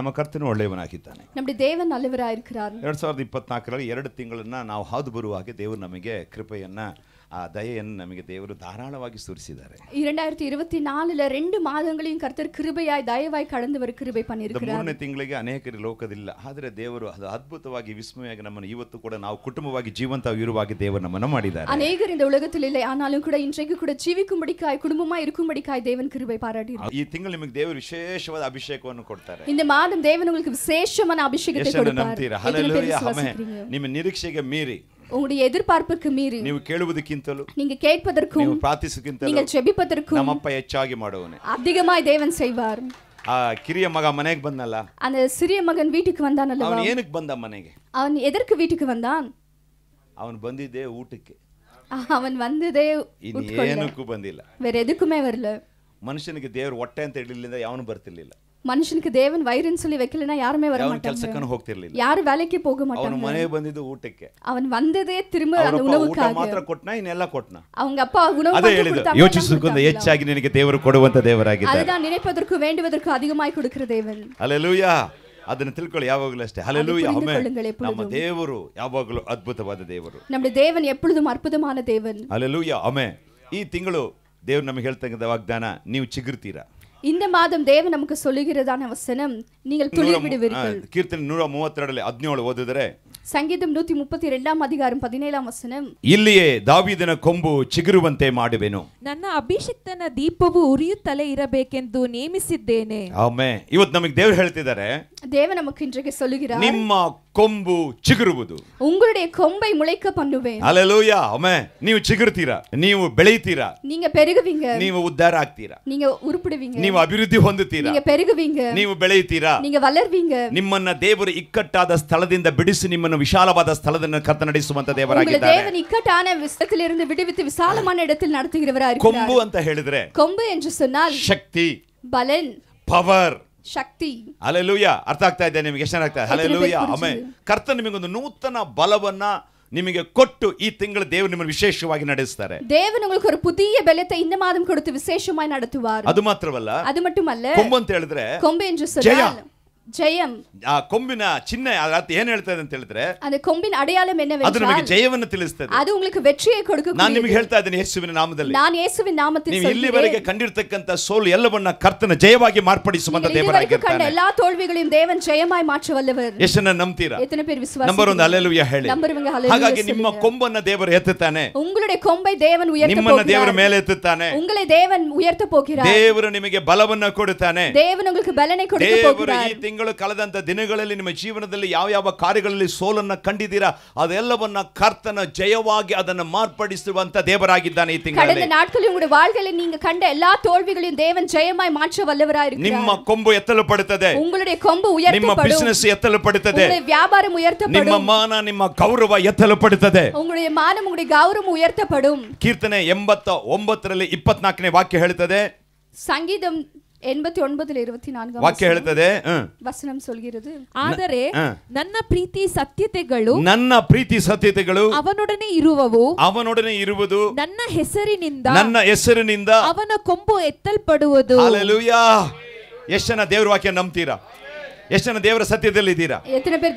ನಮ್ಮ ಕರ್ತನು ಒಳ್ಳೆಯವನಾಗಿದ್ದಾನೆ. நம்முடைய தேவன் நல்லவராயிருக்கிறார். 2024ರಲ್ಲಿ 2 ತಿಂಗಳನ್ನ ನಾವು ಹಾದು ಬರುವಾಗ ದೇವರು ನಮಗೆ ಕೃಪೆಯನ್ನ ಆ ದಯೆಯನ್ನು ನಮಗೆ ದೇವರು ಧಾರಾಳವಾಗಿ ಸುರಿಸಿದ್ದಾರೆ. 2024ல 2 ಮಾದங்களையும் கர்த்தர் கிருபையாய் தயவாய் கடந்து வர கிருபை பண்ணியிருக்கிறார். 3ನೇ ತಿಂಗಳಿಗೆ ಅನೇಕರು ಲೋಕದಿಲ್ಲ, ಆದರೆ ದೇವರು ಅದು ಅದ್ಭುತವಾಗಿ ವಿಸ್ಮಯವಾಗಿ ನಮ್ಮನ್ನು ಇವತ್ತು ಕೂಡ ನಾವು ಕುಟುಂಬವಾಗಿ ಜೀವಂತವಾಗಿರುವಾಗ ದೇವರು ನಮ್ಮನ್ನು ಮಾಡಿದ್ದಾರೆ. ಅನೇಕರು இந்த உலகத்தில் இல்லை, ஆனாலும் கூட இன்றைக்கு கூட ஜீவிக்கும்படிக்காய் குடும்பமாய் இருக்கும்படிக்காய் தேவன் கிருபை பாராட்டினார். ಈ ತಿಂಗಳು ನಿಮಗೆ ದೇವರು ವಿಶೇಷವಾದ ಅಭಿಷೇಕವನ್ನು ಕೊಡ್ತಾರೆ. இந்த மாதம் தேவன் உங்களுக்கு விசேஷமான ಅಭಿಷೇಕத்தை கொடுப்பார். Hallelujah, amen. ನಿಮ್ಮ ನಿರೀಕ್ಷೆಗೆ ಮೀರಿ, உங்களுடைய எதிர்பார்ப்புக்கு மீறி, ನೀವು ಕೇಳುವುದಕ್ಕಿಂತಲೂ, நீங்க கேட்பதற்கும், ನೀವು ಪ್ರಾರ್ಥಿಸುವುದಕ್ಕಿಂತಲೂ, நீங்க ஜெபிப்பதற்கும் ನಮ್ಮಪ್ಪ ಹೆಚ್ಚಾಗಿ ಮಾಡುವನೆ. அதிகமாய் தேவன் செய்வார். ಆ ಕಿರಿಯ ಮಗ ಮನೆಗೆ ಬಂದಲ್ಲ, அந்த சிறிய மகன் வீட்டுக்கு வந்தானல்ல, ಅವನು ಏನಕ್ಕೆ ಬಂದ ಮನೆಗೆ? அவன் எதற்கு வீட்டுக்கு வந்தான்? ಅವನು ಬಂದಿದ್ದೆ ಊಟಕ್ಕೆ, அவன் வந்ததே ಏನಕ್ಕೂ ಬಂದಿಲ್ಲ, வேற எதுக்குமே வரல. ಮನುಷ್ಯನಿಗೆ ದೇವರು ಹೊಟ್ಟೆ ಅಂತ ಇಡಲಿಲ್ಲ, ಯಾವನು ಬರ್ತಿರ್ಲಿಲ್ಲ. மனுஷனுக்கு தேவன் வயிறுன்னு சொல்லி வைக்கலனா யாருமே வர மாட்டாங்க, ಕೆಲಸಕ್ಕೂ ಹೋಗ್ತಿರ್ಲಿಲ್ಲ, ಯಾರು வேலைக்கு போக மாட்டாங்க. ಅವನು ಮನೆಗೆ ಬಂದಿದ್ದು ಊಟಕ್ಕೆ, அவன் வந்ததே திரும்ப அந்த உணவுக்காக. ಊಟ ಮಾತ್ರ ಕೊಟ್ನಾ, ಇನ್ನೆಲ್ಲ ಕೊಟ್ನಾ? அவங்க அப்பா ಉಣவு ಅದೇ ಹೇಳಿದ್ರು, ಯೋಚಿಸುವುದಕ್ಕಿಂತ ಹೆಚ್ಚಾಗಿ ನಿನಗೆ ದೇವರು ಕೊಡುವಂತ ದೇವರಾಗಿದ್ದಾರೆ. அதுதான் நினைப்பதற்கு வேண்டுவதற்கு அதிகமாய் கொடுக்கிற தேவன். ಹಲ್ಲೆಲೂಯಾ. ಅದನ್ನು ತಿಳ್ಕೊಳ್ಳಿ ಯಾವಾಗಲೂ ಅಷ್ಟೇ. Hallelujah, amen. ನಮ್ಮ ದೇವರು ಯಾವಾಗಲೂ ಅದ್ಭುತವಾದ ದೇವರು. ನಮ್ಮ ದೇವನ್ எப்பொழுதும் அற்புதமான தேவன். Hallelujah, amen. ಈ ತಿಂಗಳು ದೇವರು ನಮಗೆ ಹೇಳ್ತಕ್ಕಂಥ ವಾಗ್ದಾನ, ನೀವು ಚಿಗುರ್ತೀರಾ. இந்த மாதம் தேவன் நமக்கு சொல்லுகிறதான வசனம், நீங்கள் துளிர் விடுவீர்கள். ಕೀರ್ತನೆ 132ರಲ್ಲಿ 17 ಓದಿದರೆ, ಸಂಗೀತಂ 132 அதிகாரம் 17 ವಚனம், ಇಲ್ಲಿಯೇ ದಾವೀದನ ಕೊಂಬು ಚಿಗುರುವಂತೆ ಮಾಡುವೆನು, ನನ್ನ ಅಭಿಷಿಕ್ತನ ದೀಪವು ಉರಿಯುತ್ತಲೇ ಇರಬೇಕೆಂದು ನೇಮಿಸಿದ್ದೇನೆ. ಆಮೆನ್. ಇವತ್ತು ನಮಗೆ ದೇವರು ಹೇಳ್ತಿದ್ದಾರೆ, தேவன் நமக்கு இன்றைக்கு சொல்லுகிறார், ನಿಮ್ಮ ಕೊಂಬು ಚಿಗುರುವುದು, உங்களுடைய கொம்பை முளைக்க பண்ணுவேன். Hallelujah, amen. ನೀವು ಚಿಗುರ್ತೀರಾ, ನೀವು ಬೆಳೆಯುತ್ತೀರಾ, நீங்க பெருகுவீங்க, ನೀವು ಉದ್ಧಾರ ಆಗ್ತೀರಾ, நீங்க ಉರುಪುಡುவீங்க, ನೀವು ಅಭಿವೃದ್ಧಿ ಹೊಂದುತ್ತೀರಾ, நீங்க பெருகுவீங்க, ನೀವು ಬೆಳೆಯುತ್ತೀರಾ, நீங்க வளர்வீங்க. ನಿಮ್ಮನ್ನ ದೇವರು ಇಕ್ಕಟ್ಟಾದ ಸ್ಥಳದಿಂದ ಬಿಡಿಸಿ ನಿಮ್ಮನ್ನು ವಿಶಾಲವಾದ ಸ್ಥಳದಿಂದ ಕರ್ತನು ನಡೆಸುವಂತ உங்களை ದೇವರಾಗಿದ್ದಾರೆ. தேவன் இக்கட்டான விசத்திலிருந்து விடுவித்து விசாலமான இடத்தில் நடத்துகிறவராய் இருக்கிறார். ಕೊಂಬು ಅಂತ ಹೇಳಿದ್ರೆ, கொம்பு என்று சொன்னால் ಶಕ್ತಿ, பலன், ಪವರ್, ಶಕ್ತಿ. ಹಲ್ಲೆಲೂಯಾ. ಅರ್ಥ ಆಗ್ತಾ ಇದೆ ನಿಮಗೆ? ಎಷ್ಟು ಆಗ್ತಾ ಇದೆ? Hallelujah, amen. ಕರ್ತನು ನಿಮಗೊಂದು ನೂತನ ಬಲವನ್ನ ನಿಮಗೆ ಕೊಟ್ಟು ಈ ತಿಂಗಳು ದೇವರು ನಿಮ್ಮನ್ನು ವಿಶೇಷವಾಗಿ ನಡೆಸುತ್ತಾರೆ. தேவன் உங்களுக்கு ஒரு புதிய பலத்தை இந்த மாதம் கொடுத்து விசேஷமாய் நடத்துவார். ಅದು ಮಾತ್ರವಲ್ಲ, அது மட்டுமல்ல, ಕೊಂಬು ಅಂತ ಹೇಳಿದ್ರೆ கொம்பு என்று சொன்னால் ஜெயம். ಆ ಕೊಂಬಿನ ಚಿಹ್ನೆ ಅರ್ಥ ಏನ್ ಹೇಳ್ತದೆ ಅಂತ ಹೇಳಿದ್ರೆ, அந்த கொம்பின் அடையாளம் என்னவென்றால் ಅದು ನಮಗೆ ಜಯವನ್ನು ತಿಳಿಸುತ್ತದೆ. ಅದು உங்களுக்கு வெற்றியை கொடுக்கும். ನಾನು ನಿಮಗೆ ಹೇಳ್ತಾ ಇದ್ದೇನೆ ಯೇಸುವಿನ ನಾಮದಲ್ಲಿ, ನಾನು ಯೇಸುವಿನ ನಾಮದಲ್ಲಿ ನೀವು ಇಲ್ಲಿವರೆಗೆ ಕಂಡಿರ್ತಕ್ಕಂಥ ಸೋಲು ಎಲ್ಲವನ್ನ ಕರ್ತನ ಜಯವಾಗಿ ಮಾರ್ಪಡಿಸುವಂತ ದೇವರಾಗಿರ್ತಾನೆ. எல்லா தோல்விகளையும் தேவன் ஜெயமாய் மாற்ற வல்லவர். ಎಷ್ಟನ್ನ ನಂಬ್ತೀರಾ? எத்தனை பேர் விசுவாசி? ನಂಬರ್ 1 ಹಲ್ಲೆಲೂಯಾ ಹೇಳಿ. ಹಾಗಾಗಿ ನಿಮ್ಮ ಕೊಂಬನ್ನ ದೇವರು ಎತ್ತುತ್ತಾನೆ, உங்களுடைய கொம்பை தேவன் உயர்த்த போகிறார். ನಿಮ್ಮನ್ನ ದೇವರು ಮೇಲೆ ಎತ್ತುತ್ತಾನೆ, உங்களை தேவன் உயர்த்த போகிறார். ದೇವರು ನಿಮಗೆ ಬಲವನ್ನ ಕೊಡುತ್ತಾನೆ. தேவன் உங்களுக்கு பலனை கொடுக்க போகிறார். ಈ ತಿಂಗಳು ಕಳೆದಂತ ದಿನಗಳಲ್ಲಿ ನಿಮ್ಮ ಜೀವನದಲ್ಲಿ ಯಾವ ಯಾವ ಕಾರ್ಯಗಳಲ್ಲಿ ಸೋಲನ್ನ ಕಂಡಿದ್ದೀರಾ ಅದೆಲ್ಲವನ್ನ ಕರ್ತನ ಜಯವಾಗಿ ಅದನ್ನು ಮಾರ್ಪಡಿಸುವಂತ ದೇವರಾಗಿದ್ದಾನೆ ಈ ತಿಂಗಳಲ್ಲಿ. கடந்த நாட்களில் உங்களுடைய வாழ்க்கையில் நீங்க கண்ட எல்லா தோல்விகளையும் தேவன் ஜெயமாய் மாற்ற வல்லவராய் இருக்கிறார். ನಿಮ್ಮ ಕೊಂಬು ಎತ್ತಲ್ಪಡುತ್ತದೆ, உங்களுடைய கொம்பு உயர்த்தப்படும், ನಿಮ್ಮ ಬಿಸಿನೆಸ್ ಎತ್ತಲ್ಪಡುತ್ತದೆ, உங்களுடைய வியாபாரம் உயர்த்தப்படும், ನಿಮ್ಮ ಮಾನ ನಿಮ್ಮ ಗೌರವ ಎತ್ತಲ್ಪಡುತ್ತದೆ, உங்களுடைய மானம் உங்களுடைய கௌரவம் உயர்த்தப்படும். ಕೀರ್ತನೆ 89ರಲ್ಲಿ 24ನೇ ವಾಕ್ಯ ಹೇಳುತ್ತದೆ, ಸಂಗೀತம் 89:24 ವಾಕ್ಯ ಹೇಳುತ್ತದೆ, ವಚನ சொல்கிறது, ಆದರೆ ನನ್ನ ಪ್ರೀತಿ ಸತ್ಯತೆಗಳು ಅವನೊಡನೆ ಇರುವವು, ಅವನೊಡನೆ ಇರುವುದು, ನನ್ನ ಹೆಸರಿನಿಂದ ಅವನ ಕೊಂಬು ಎತ್ತಲ್ಪಡುವುದು. ಹಲ್ಲೆಲೂಯಾ. ಎಷ್ಟು ಜನ ದೇವರ ವಾಕ್ಯ ನಂಬ್ತೀರಾ? ಎಷ್ಟು ಜನ ದೇವರ ಸತ್ಯದಲ್ಲಿ ಇದ್ದೀರಾ?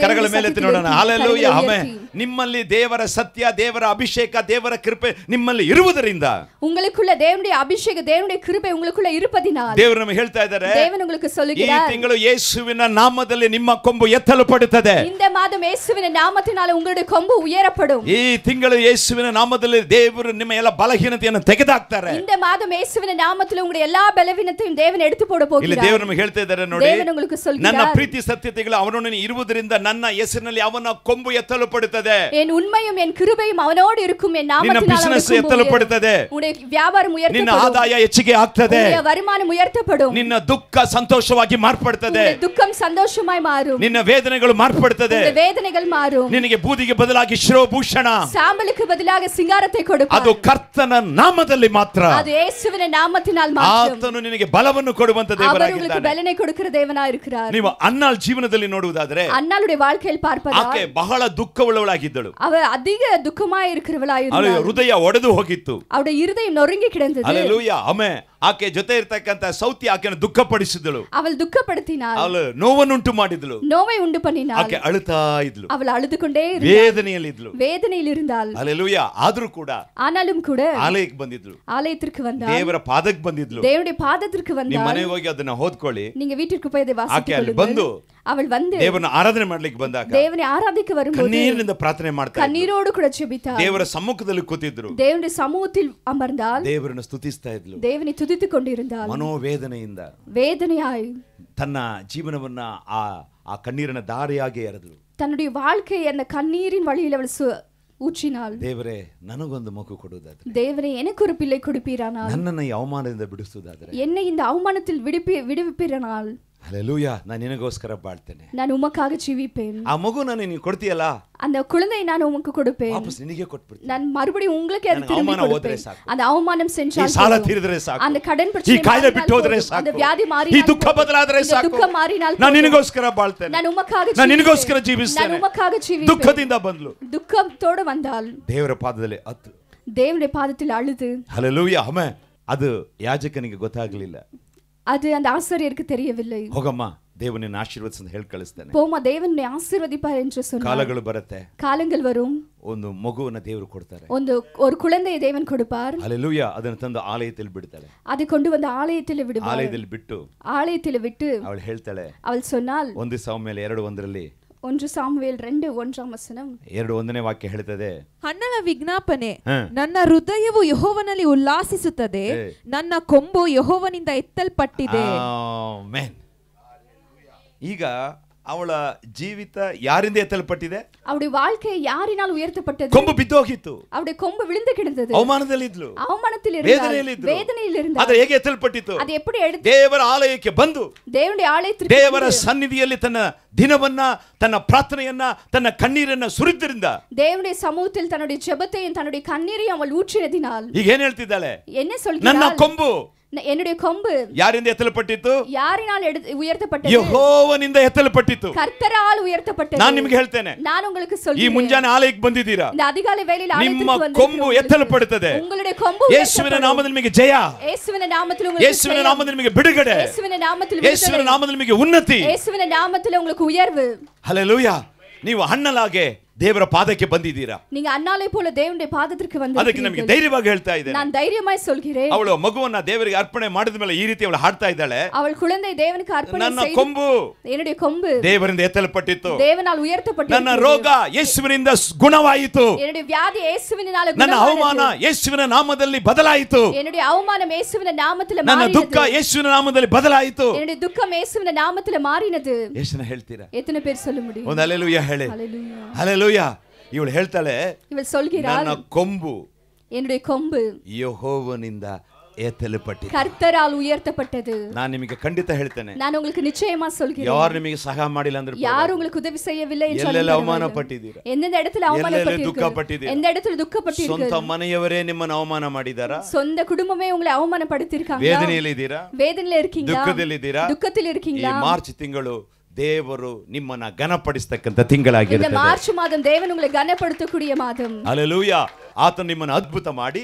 ಕರಗಳ ಮೇಲೆ ಎತ್ತಿ ನೋಡೋಣ. Hallelujah, amen. ನಿಮ್ಮಲ್ಲಿ ದೇವರ ಸತ್ಯ, ದೇವರ ಅಭಿಷೇಕ, ದೇವರ ಕೃಪೆ ನಿಮ್ಮಲ್ಲಿ ಇರುವುದರಿಂದ, உங்களுக்குள்ள தேவனுடைய அபிஷேகம், தேவனுடைய கிருபை உங்களுக்குள்ள இருப்பதினால் ದೇವರು ನಮಗೆ ಹೇಳ್ತಾ ಇದ್ದಾರೆ, தேவன் உங்களுக்கு சொல்லுகிறார், ಈ ತಿಂಗಳು ಯೇಸುವಿನ ನಾಮದಲ್ಲಿ ನಿಮ್ಮ ಕೊಂಬು ಎತ್ತಲ್ಪಡುತ್ತದೆ. இந்த மாதம் இயேசுவின் நாமத்தினால உங்களுடைய கொம்பு உயரப்படும். ಈ ತಿಂಗಳು ಯೇಸುವಿನ ನಾಮದಲ್ಲಿ ದೇವರು ನಿಮ್ಮ ಎಲ್ಲ ಬಲಹೀನತೆಯನ್ನು ತೆಗೆದುಹಾಕ್ತಾರೆ. இந்த மாதம் இயேசுவின் நாமத்தில் உங்களுடைய எல்லா பலவீனத்தையும் தேவன் எடுத்து போட போகிறார். ಇಲ್ಲಿ ದೇವರು ನಮಗೆ ಹೇಳ್ತಾ ಇದ್ದಾರೆ ನೋಡಿ, தேவன் உங்களுக்கு சொல்கிறார், ನನ್ನ ಪ್ರೀತಿ ಸತ್ಯತೆಗಳು ಅವನೊಡನೆ ಇರುವುದರಿಂದ ನನ್ನ ಹೆಸರಿನಲ್ಲಿ ಅವನ ಕೊಂಬು ಎತ್ತಲ್ಪಡುತ್ತದೆ. என் உண்மையும் என் கிருபையும் அவனோடு இருக்கும், என் நாமத்தினால ನಿನ್ನ ಬಿಸಿನೆಸ್ ಎತ್ತಲ್ಪಡುತ್ತದೆ, உன்னுடைய வியாபாரம் உயர்த்தப்படும், ನಿನ್ನ ಆದಾಯ ಹೆಚ್ಚಿಗೆ ಆಗ್ತದೆ, உன்னுடைய வருமானம் உயர்த்தப்படும், ನಿನ್ನ ದುಃಖ ಸಂತೋಷವಾಗಿ ಮಾರ್ಪಡುತ್ತದೆ, உன்னுடைய துக்கம் சந்தோஷமாய் மாறும், ನಿನ್ನ ವೇದನೆಗಳು ಮಾರ್ಪಡುತ್ತದೆ, உன்னுடைய வேதனைகள் மாறும், ನಿನಗೆ ಬೂದಿಗೆ ಬದಲಾಗಿ ಶಿರೋಭೂಷಣ, சாம்பலுக்கு பதிலாக சிங்காரத்தை கொடுப்பார். ಅದು ಕರ್ತನ ನಾಮದಲ್ಲಿ ಮಾತ್ರ, அது இயேசுவின் நாமத்தினால் மாத்திரம். ಆತನು ನಿನಗೆ ಬಲವನ್ನು ಕೊಡುವಂತ அவர் உங்களுக்கு ದೇವರಾಗಿದ್ದಾನೆ. பலனை கொடுக்கிற தேவனாய் இருக்கிறார். ನೀವು ಅನ್ನಾಳ್ ಜೀವನದಲ್ಲಿ ನೋಡುವುದಾದರೆ, அன்னாளுடைய வாழ்க்கையில் பார்ப்பதால் ಆಕೆ ಬಹಳ ದುಃಖವುಳ್ಳವಳಾಗಿದ್ದಳು. அவ அதிக துக்கமாய் இருக்கிறவளாய் ಅವಳ இருந்தாள். ಹೃದಯ ಒಡೆದು ಹೋಗಿತ್ತು. அவருடைய இருதயம் நொறுங்கி கிடந்தது. Hallelujah, amen. ಆಕೆ ಜೊತೆ ಇರ್ತಕ್ಕಂತ ಸೌತಿ ಆಕೆಯನ್ನು ದುಃಖಪಡಿಸಿದಳು. அவள் துக்கப்படுத்தினாள். ಅವಳು ನೋವನ್ನುಂಟು ಮಾಡಿದಳು. நோவை உண்டு பண்ணினாள். ಆಕೆ ಅಳುತ್ತಾ ಇದ್ಳು. அவள் அழுது கொண்டே இருந்தாள். ವೇದನೆಯಲ್ಲಿ ಇದ್ಳು. வேதனையில் இருந்தாள். ಹಲ್ಲೆಲೂಯಾ. ಆದರೂ ಕೂಡ ஆனாலும் கூட ಆಲಯಕ್ಕೆ ಬಂದಿದ್ಳು. ஆலயத்திற்கு வந்தாள். ದೇವರ ಪಾದಕ್ಕೆ ಬಂದಿದ್ಳು. தேவனுடைய பாதத்திற்கு வந்தாள். ನಿಮ್ಮ ಮನೆಗೆ ಹೋಗಿ ಅದನ್ನ ಓದ್ಕೊಳ್ಳಿ. நீங்க வீட்டிற்கு போய் அதை ಆಕೆ வாசித்துக் ಅಲ್ಲಿ கொள்ளுங்கள். ಬಂದು அவள் வந்து ದೇವರನ್ನ ಆರಾಧನೆ ಮಾಡ್ಲಿಕ್ಕೆ ಬಂದಾಗ தேவனை ஆராதிக்க வரும்போது ಕಣ್ಣೀರಿನಿಂದ ಪ್ರಾರ್ಥನೆ ಮಾಡ್ತಾ ಇದ್ಳು. கண்ணீரோடு கூட ஜெபித்தாள். ದೇವರ ಸಮ್ಮುಖದಲ್ಲಿ ಕೂತಿದ್ರು. தேவனுடைய சமூகத்தில் அமர்ந்தாள். ದೇವರನ್ನು ಸ್ತುತಿಸ್ತಾ ಇದ್ಲು. தேவனை துதித்துக் கொண்டிருந்தாள். ಮನೋವೇದನೆಯಿಂದ வேதனையாய் ತನ್ನ ಜೀವನವನ್ನ ಆ ಕಣ್ಣೀರಿನ ದಾರಿಯಾಗಿ ಎರೆದಳು. தன்னுடைய வாழ்க்கை அந்த கண்ணீரின் வழியில் அவள் ஊற்றினாள். ದೇವರೇ ನನಗೊಂದು ಮಗು ಕೊಡುವುದಾದ್ರೆ, தேவனே எனக்கு ஒரு பிள்ளை கொடுப்பீரானால், ನನ್ನನ್ನು ಈ ಅವಮಾನದಿಂದ ಬಿಡಿಸುವುದಾದ್ರೆ, என்னை இந்த அவமானத்தில் விடுவிப்பீரானால், ಹಲ್ಲೆಲೂಯಾ, ನಾನು ನಿನಗೋಸ್ಕರ ಬಾಳ್ತೇನೆ, நான் உமக்காக ஜீவிப்பேன். ಆ ಮಗು ನೀನು ಕೊಡ್ತೀಯಲ್ಲ, அந்த குழந்தை நான் உமக்கு கொடுப்பேன், ವಾಪಸ್ ನಿನಗೆ ಕೊಟ್ಬಿಡ್ತೀನಿ. நான் மறுபடியும் உங்களுக்கு அது திரும்பி அவமானம் கொடுப்பேன். ಹೋದ್ರೆ ಸಾಕು, அந்த அவமானம் சென்றால் ಈ ಸಾಲ ತೀರಿದ್ರೆ ಸಾಕು, அந்த ಕடன் ಪ್ರಶ್ನೆ ಈ ಕಾಯಿಲೆ ಬಿಟ್ಟು ಹೋದ್ರೆ ಸಾಕು, அந்த ವ್ಯಾಧಿ ಈ ಮಾರಿனால் ದುಃಖ ಬದಲಾದ್ರೆ ಸಾಕು, ದುಃಖ ಮಾರಿனால் ನಾನು ನಿನಗೋಸ್ಕರ ಬಾಳ್ತೇನೆ, ನಾನು ಉಮಕ್ಕಾಗಿ ನಾನು ನಿನಗೋಸ್ಕರ ನಾನು ಜೀವಿಸ್ತೇನೆ. ಉಮಕ್ಕಾಗ ಜೀವಿಪೇன். ದುಃಖದಿಂದ ಬಂದ್ಲು, ದುಃಖத்தோடு வந்தால் ದೇವರ ಪಾದದಲ್ಲಿ ಅತ್ತು, தேவனுடைய பாதத்தில் அழுது. ಹಲ್ಲೆಲೂಯಾ. ಆಮೆನ್. ಅದು ಯಾಜಕನಿಗೆ ಗೊತ್ತಾಗಲಿಲ್ಲ. அது அந்த ஆசாரியருக்கு தெரியவில்லை. ಹೋಗಮ್ಮ, ದೇವನನ್ನ ಆಶೀರ್ವದಿಸು ಅಂತ ಹೇಳಿ ಕಳಿಸ್ತೇನೆ. போமா தேவனை ஆசீர்வதிப்பார் என்று சொன்னார். ಕಾಲಗಳು ಬರುತ್ತೆ, காலங்கள் வரும், ಒಂದು ಮಗುವನ್ನ ದೇವರು ಕೊಡ್ತಾರೆ, ஒரு குழந்தையை தேவன் கொடுப்பார். ಹಲ್ಲೆಲೂಯಾ. ಅದನ್ನು ತಂದು ಆಲಯದಲ್ಲಿ ಬಿಡ್ತಾಳೆ. அதை கொண்டு வந்து ஆலயத்தில் விடுவார். ಆಲಯದಲ್ಲಿ ಬಿಟ್ಟು ஆலயத்தில் விட்டு ಅವಳು ಹೇಳ್ತಾಳೆ, அவள் சொன்னால், 1 ಸಾಮುವೇಲ 2:1 1 ಸಾಮುವೇಲ್ 2:1 2:1 ವಾಕ್ಯ ಹೇಳ್ತದೆ, ಹಣ್ಣಳ ವಿಜ್ಞಾಪನೆ, ನನ್ನ ಹೃದಯವು ಯೆಹೋವನಲ್ಲಿ ಉಲ್ಲಾಸಿಸುತ್ತದೆ, ನನ್ನ ಕೊಂಬು ಯೆಹೋವನಿಂದ ಎತ್ತಲ್ಪಟ್ಟಿದೆ. ಆಮೆನ್. ಈಗ ಅವಳ ಜೀವಿತ ಯಾರಿಂದ ಎತ್ತಲ್ಪಟ್ಟಿದೆ? அவளுடைய வாழ்க்கை யாரினால் உயர்த்தப்பட்டது? ಕೊಂಬು ಬಿದ್ದೋಗಿತ್ತು, அவளுடைய கொம்பு விழுந்து கிடந்தது, ಅವಮಾನದಲ್ಲಿದ್ಲು, அவமானத்தில் வேதனையில் இருந்தாள். ಅದು ಹೇಗೆ ಎತ್ತಲ್ಪಟ್ಟಿತ್ತು? அது எப்படி எடுத்து ದೇವರ ಆಲಯಕ್ಕೆ ಬಂದು தேவனுடைய ஆலயத்திற்கு ದೇವರ ಸನ್ನಿಧಿಯಲ್ಲಿ ತನ್ನ ದಿನವನ್ನ, ತನ್ನ ಪ್ರಾರ್ಥನೆಯನ್ನ, ತನ್ನ ಕಣ್ಣೀರನ್ನ ಸುರಿದ್ರಿಂದ, தேவனுடைய சமூகத்தில் தன்னுடைய ஜெபத்தையும் தன்னுடைய கண்ணீரையும் அவள் ஊற்றினதினால் ಈಗ ಏನ್ ಹೇಳ್ತಿದ್ದಾಳೆ? என்ன சொல்கிறாள்? ನನ್ನ ಕೊಂಬು என்னுடைய கொம்பு ಯಾರಿಂದ ಎತ್ತಲ್ಪಟ್ಟಿತ್ತು? யாரினால் உயர்த்தப்பட்டது? ಯೆಹೋವನಿಂದ ಎತ್ತಲ್ಪಟ್ಟಿತ್ತು. கர்த்தரால் உயர்த்தப்பட்டது. ನಾನು ನಿಮಗೆ ಹೇಳ್ತೇನೆ, ನಾನು உங்களுக்கு ಈ சொல்கிறேன், ಮುಂಜಾನೆ ಆಲಯಕ್ಕೆ ಬಂದಿದ್ದೀರಾ, இந்த அதிகாலை வேளையில் ನಿಮ್ಮ ஆலயத்திற்கு ಕೊಂಬು ಎತ್ತಲ್ಪಡುತ್ತದೆ. உங்களுடைய கொம்பு ಯೇಸುವಿನ ನಾಮದಲ್ಲಿ ನಿಮಗೆ ಜಯ, ಯೇಸುವಿನ ನಾಮದಲ್ಲಿ உங்களுக்கு ಯೇಸುವಿನ ನಾಮದಲ್ಲಿ ನಿಮಗೆ ಬಿಡುಗಡೆ, ಯೇಸುವಿನ ನಾಮದಲ್ಲಿ ಯೇಸುವಿನ ನಾಮದಲ್ಲಿ ನಿಮಗೆ ಉನ್ನತಿ, ಯೇಸುವಿನ ನಾಮದಲ್ಲಿ உங்களுக்கு உயர்வு. ಹಲ್ಲೆಲೂಯಾ. ನೀವು ಹಣ್ಣಲಾಗೆ ದೇವರ ಪಾದಕ್ಕೆ ಬಂದಿದ್ದೀರಾ. நீங்க அன்னாலை போல தேவனுடைய பாதத்திற்கு ಅದಕ್ಕೆ வந்திருக்கீர்கள். ನಮಗೆ ಧೈರ್ಯವಾಗಿ ಹೇಳ್ತಾ ಇದ್ದೇನೆ, நான் தைரியமாய் சொல்கிறேன். ಅವಳು ಮಗುವನ್ನ ದೇವರಿಗೆ ಅರ್ಪಣೆ ಮಾಡಿದ ಮೇಲೆ ಈ ರೀತಿ ಅವಳು ಹಾಡ್ತಾ ಇದ್ದಾಳೆ, அவள் குழந்தை தேவனுக்கு அர்ப்பணம் ನನ್ನ செய்து, ಕೊಂಬು என்னுடைய கொம்பு ದೇವರಿಂದ ಎತ್ತಲ್ಪಟ್ಟಿತ್ತು, தேவனால் உயர்த்தப்பட்டது, ನನ್ನ ರೋಗ ಯೇಸುವಿನಿಂದ ಗುಣವಾಯಿತು, என்னுடைய வியாதி இயேசுவினால ನನ್ನ ಅವಮಾನ ಯೇಸುವಿನ ನಾಮದಲ್ಲಿ ಬದಲಾಯಿತು, என்னுடைய அவமானம் இயேசுவிನ நாமத்தில் ನನ್ನ மாறினது, ದುಃಖ ಯೇಸುವಿನ ನಾಮದಲ್ಲಿ ಬದಲಾಯಿತು. என்னுடைய துக்கம் இயேசுவின நாமத்தில் மாறினது. ಯೇಸುನ ಹೇಳ್ತೀರಾ? எத்தனை பேர் சொல்ல முடியும்? ಒಂದು ಹಲ್ಲೆಲೂಯಾ ಹೇಳಿ. ஹalleluya. ಹಲ್ಲೆಲೂಯಾ. ಇವಳು ಹೇಳ್ತಾಳೆ, இவள் சொல்கிறாள், ನನ್ನ ಕೊಂಬು என்னுடைய கொம்பு ಯೆಹೋವನಿಂದ ಎತ್ತಲ್ಪಟ್ಟಿದೆ, கர்த்தரால் உயர்த்தப்பட்டது. ನಾನು ನಿಮಗೆ ಖಂಡಿತ ಹೇಳ್ತೇನೆ, நான் உங்களுக்கு நிச்சயமா சொல்கிறேன், ಯಾರು ನಿಮಗೆ ಸಹಾಯ ಮಾಡಿಲ್ಲ ಅಂದ್ರೆ யார் உங்களுக்கு உதவி செய்யவில்லை என்றாலும் ಎಲ್ಲೆಲ್ಲ பரவாயில்லை. ಅವಮಾನಪಟ್ಟಿದ್ದೀರಾ, எந்தெந்த இடத்துல ದುಃಖ அவமானப்பட்டிருக்கீர்கள், ಪಟ್ಟಿದ್ದೀರಾ, எந்த இடத்துல துக்கப்பட்டிருக்கீர்கள், ಸ್ವಂತ ಮನೆಯವರೇ ನಿಮ್ಮನ್ನು ಅವಮಾನ ಮಾಡಿದಾರಾ, சொந்த குடும்பமே உங்களை அவமானப்படுத்திருக்காங்க, ವೇದನೆಯಲ್ಲಿ ಇದ್ದೀರಾ, வேதனையில இருக்கீங்களா, ದುಃಖದಲ್ಲಿದ್ದೀರಾ, துக்கத்தில் ಈ இருக்கீங்களா? ಮಾರ್ಚ್ ತಿಂಗಳು ದೇವರು ನಿಮ್ಮನ್ನ ಘನಪಡಿಸ್ತಕ್ಕಂಥ இந்த ತಿಂಗಳಾಗಿರುತ್ತದೆ. மார்ச் மாதம் தேவன் உங்களை கனப்படுத்தக்கூடிய மாதம். ಹಲ್ಲೆಲೂಯಾ. ಆತ ನಿಮ್ಮನ್ನು ಅದ್ಭುತ ಮಾಡಿ,